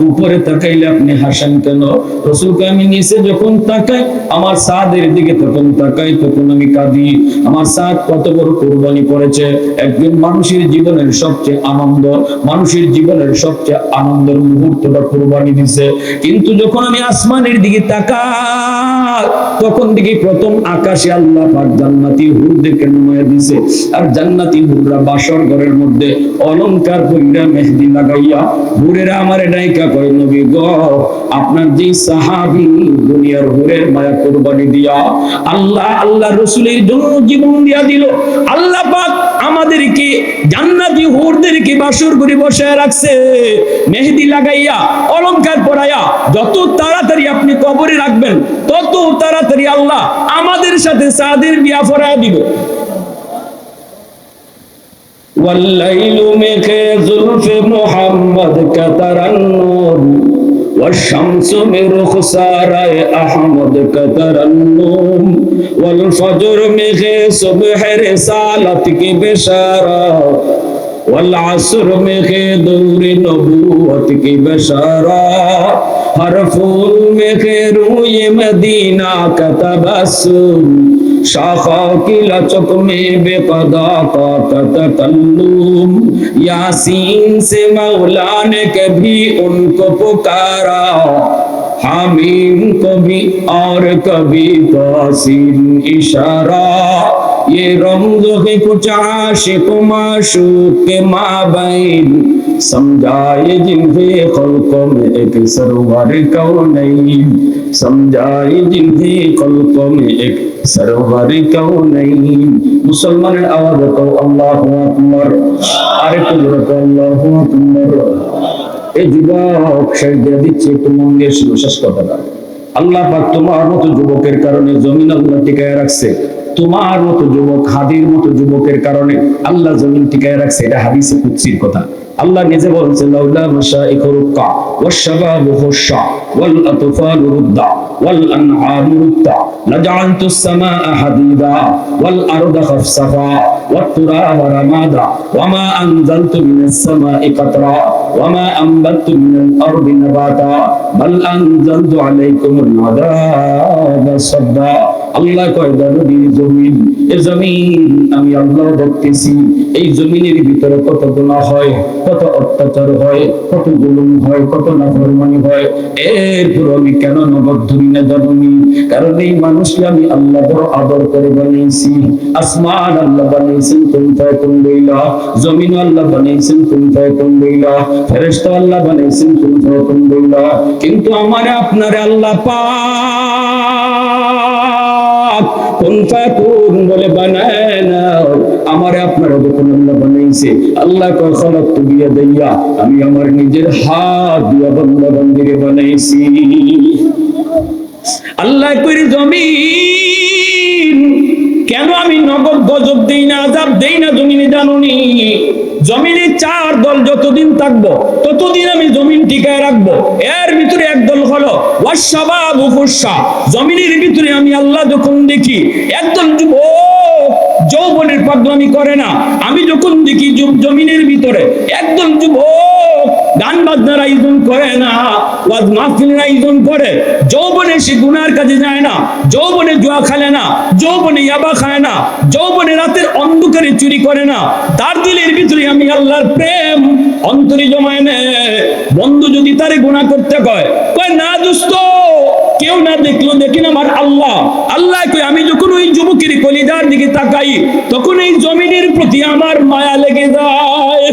উপরে তাকাইলে আপনি হাসেন কেন? রাসূলকে আমি নিচে যখন তাকাই, আমার সাদের দিকে তখন তাকাই, তখন আমি কাঁদি। আমার সাদ কত বড় কুরবানি করেছে, একজন মানুষের জীবনের সবচেয়ে আনন্দ, মানুষের জীবনের সবচেয়ে আনন্দের মুহূর্তটা কুরবানি দিছে। কিন্তু যখন আমি আসমানের দিকে তাকাই তখন দেখি প্রথম আকাশে আল্লাহ পাক জান্নাতি হুরদেরকে নামায়া দিছে। আর জান্নাতি হুররা বাসর ঘরের মধ্যে অলংকার পইরা মেহেদি লাগাইয়া হুরেরা আমারে ডাইকা কয়, নবী গো আপনার যে সাহাবী দুনিয়ার হুরের মায়া কুরবানি দিয়া আল্লাহ রাসূলের জন্য জীবন দিয়া দিল, আল্লাহ পাক আমাদেরকে জান্নাতি হুরদেরকে বাসর ঘরে বসায় রাখছে মেহেদি লাগাইয়া অলংকার পরাইয়া। যত তাড়াতাড়ি আপনি কবরে রাখবেন তত তাড়াতাড়ি আল্লাহ আমাদের সাথে সাদের বিয়া পরায়া দিবে। والليل में जुल्फ मोहम्मद का तरन्नुम والشمس में रुखसारा अहमद का तरन्नुम والفجر में सुबह रिसालत की बिशारत والعصر में दूर नबूवत की बिशारत हर फूल में रूए मदीना का तबस्सुम शाखा की लचक में बेकदा का तकल्लुम यासीन से मौला ने कभी उनको पुकारा हामीम कभी और कभी तासीन इशारा ये रमज़ है कुछ आशिक माशूक के माबैन समझाए जिन्हें खल्क़ों में एक सरवर कौनैन समझाए जिन्हें खल्क़ों में एक सरवर कौनैन। मुसलमाনের আওয়াজ দাও আল্লাহু আকবার, আরেকটু জোরে দাও আল্লাহু আকবার। এই যুবক সাইডে দিচ্ছে একটু মন দিয়ে শেষ কথাটা। আল্লাহ পাক তোমার মতো যুবকের কারণে জমিন আল্লাহ টিকায় রাখছে, তোমার মতো যুবক হাদির মতো যুবকের কারণে আল্লাহ জমিন টিকায় রাখছে। এটা হাদিসে কুদসির কথা। আল্লাহ নিজে বলেছেন লাউলা মাশাইখুর রুক্কা ওয়াশ-শাবাবু খুশশা ওয়াল আতফালু রুদ্দা ওয়াল আনআমু রুদ্দা লাজআলতুস সামাআ হাদিদা ওয়াল আরদা খাফসাফা ওয়াত তুরাবা রামাদা ওয়ামা আনজালতু মিনাস সামাই কাতরা ওয়ামা আমবাতু মিনাল আরদি নাবাতা বাল আনজালতু আলাইকুমুল আযাবা সাব্বা। আল্লাহ কয় দারুদি জমিন, এই জমিন আমি আল্লাহ দেখতেছি। এই জমিনের ভিতরে কত গুনাহ হয়, কত অত্যাচার হয়, কত জুলুম হয়, কত নাফরমানি হয়, এরপর আমি কেন নগদ ধরি না জানি? কারণ এই মানুষকে আমি আল্লাহ বড় আদর করে বানিয়েছি। আসমান আল্লাহ বানিয়েছেন কুন ফায়াকুন লইলা, জমিন আল্লাহ বানিয়েছেন কুন ফায়াকুন লইলা, ফেরেশতা আল্লাহ বানিয়েছেন কুন ফায়াকুন লইলা। কিন্তু আমারে আপনারে আল্লাহ পাক কুন ফায়াকুন বলে বানায় না। আমারে আপনারা যখন আল্লাহ বানাইছে, আল্লাহ কয় খালাকতু বিয়াদাইয়া, আমি আমার নিজের হাত দিয়া বান্দা বান্দিরে বানাইছি। আল্লাহ কইরে জমিন কেন আমি নগদ গজব দেই না, আযাব দেই না জমিনে জানোনি? জমিনে চার দল যতদিন থাকবো ততদিন আমি জমিন টিকায় রাখবো। এর ভিতরে একদল হলো ওয়াশ-শাবাবু খুশশা, জমিনের ভিতরে আমি আল্লাহ যখন দেখি একদল যুবক যৌবনের পাগলামি করে না, আমি যখন দেখি জমিনের ভিতরে একদল যুবক গান বাজনার আয়োজন করে না, ওয়াজ মাহফিলের আয়োজন করে, যৌবনে সে গুনার কাজে যায় না, যৌবনে জুয়া খেলে না, যৌবনে ইয়াবা খায় না, যৌবনে রাতের অন্ধকারে চুরি করে না, তার দিলের ভিতরে আমি আল্লাহর প্রেম অন্তরে জমায় নে। বন্ধু যদি তারে গুনাহ করতে কয় না দোস্ত, কেউ না দেখলো দেখি না আমার আল্লাহ। আল্লাহ কই আমি যখন ওই যুবকের কলিজার দিকে তাকাই তখন এই জমিনের প্রতি আমার মায়া লেগে যায়।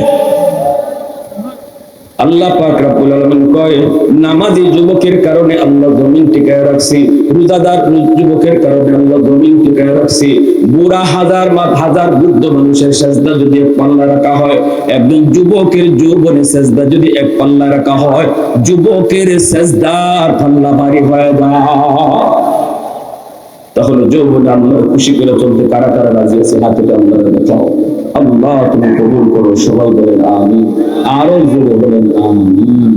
আল্লাহ পাক রব্বুল আলামিন কয় নামাজি যুবকের কারণে আল্লাহ জমিন টিকায় রাখছি, রোজাদার যুবকের কারণে আল্লাহ জমিন টিকায় রাখছি। বুড়া হাজার বৃদ্ধ মানুষের সেজদা যদি এক পাল্লা রাখা হয়, একজন যুবকের যৌবনের সেজদা যদি এক পাল্লা রাখা হয়, যুবকের সেজদার পাল্লা ভারী হয়ে যায়। তাহলে যৌবনে আল্লাহর খুশি করে চলতে কারা কারা রাজি আছে হাতে আল্লাহর দেখাও। আল্লাহ তুমি কবুল করো, সবাই বলেন আমিন, আরো জোরে বলেন আমিন।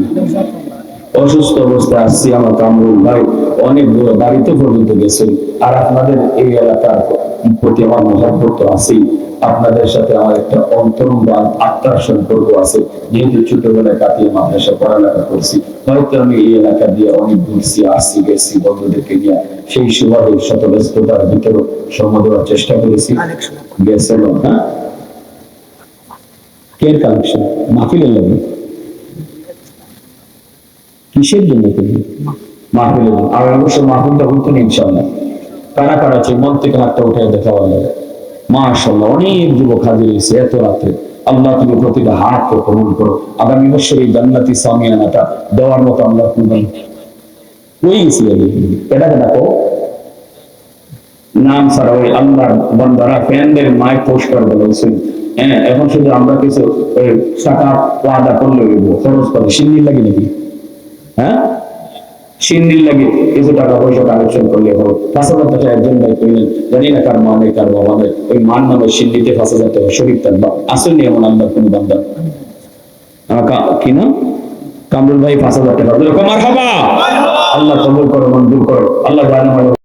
অসুস্থ অবস্থায় আসছি, আমার কামরুল ভাই অনেক দূরে বাড়িতে পর্যন্ত গেছেন, আর আপনাদের এই এলাকার প্রতি আমার মহব্বত তো আছেই, আপনাদের সাথে আমার একটা অন্তরঙ্গ আত্মার সম্পর্ক আছে, যেহেতু ছোটবেলায় কাটিয়ে মাদ্রাসা পড়ালেখা করছি, হয়তো আমি এই এলাকা দিয়ে অনেক ঘুরছি, আসছি গেছি বন্ধুদেরকে নিয়ে, সেই সুবাদে শত ব্যস্ততার ভিতরে সময় দেওয়ার চেষ্টা করেছি। গেছিল হ্যাঁ, কে কালেকশন মাহফিলের লাগে কিসের জন্য মাহফিলের জন্য, আর অবশ্য মাহফিলটা হইতো না ইনশাআল্লাহ। কারা কারা আছে মন থেকে হাতটা উঠে দেখা বলে মাশাআল্লাহ, অনেক যুবক হাজির হয়েছে এত রাতে। আল্লাহ তুমি প্রতিটা হাতকে কবুল করো, আগামী বছর এই জান্নাতি সামিয়ানাটা দেওয়ার মতো আল্লাহ তুমি ওই এটা দেখো নাম ছাড়া ওই আল্লাহর বান্দারা ফ্যানদের মাইক পোস্টার বলেছেন। হ্যাঁ, এখন শুধু আমরা কিছু টাকা ওয়াদা করলে খরচ করে সিন্দির লাগে নাকি, হ্যাঁ সিন্দির লাগে কিছু টাকা পয়সা কালেকশন করলে হোক। 5,000 টাকা একজন ভাই করলেন, জানি না কার মানে কার বাবা নেই, ওই মান নামে সিন্দিতে 5,000 টাকা শরীর থাকবা আসেননি এমন আল্লাহ কোন বান্দা কি না কামরুল ভাই 5,000 টাকা মারহাবা, আল্লাহ কবুল করো, মঞ্জুর করো, আল্লাহ জানে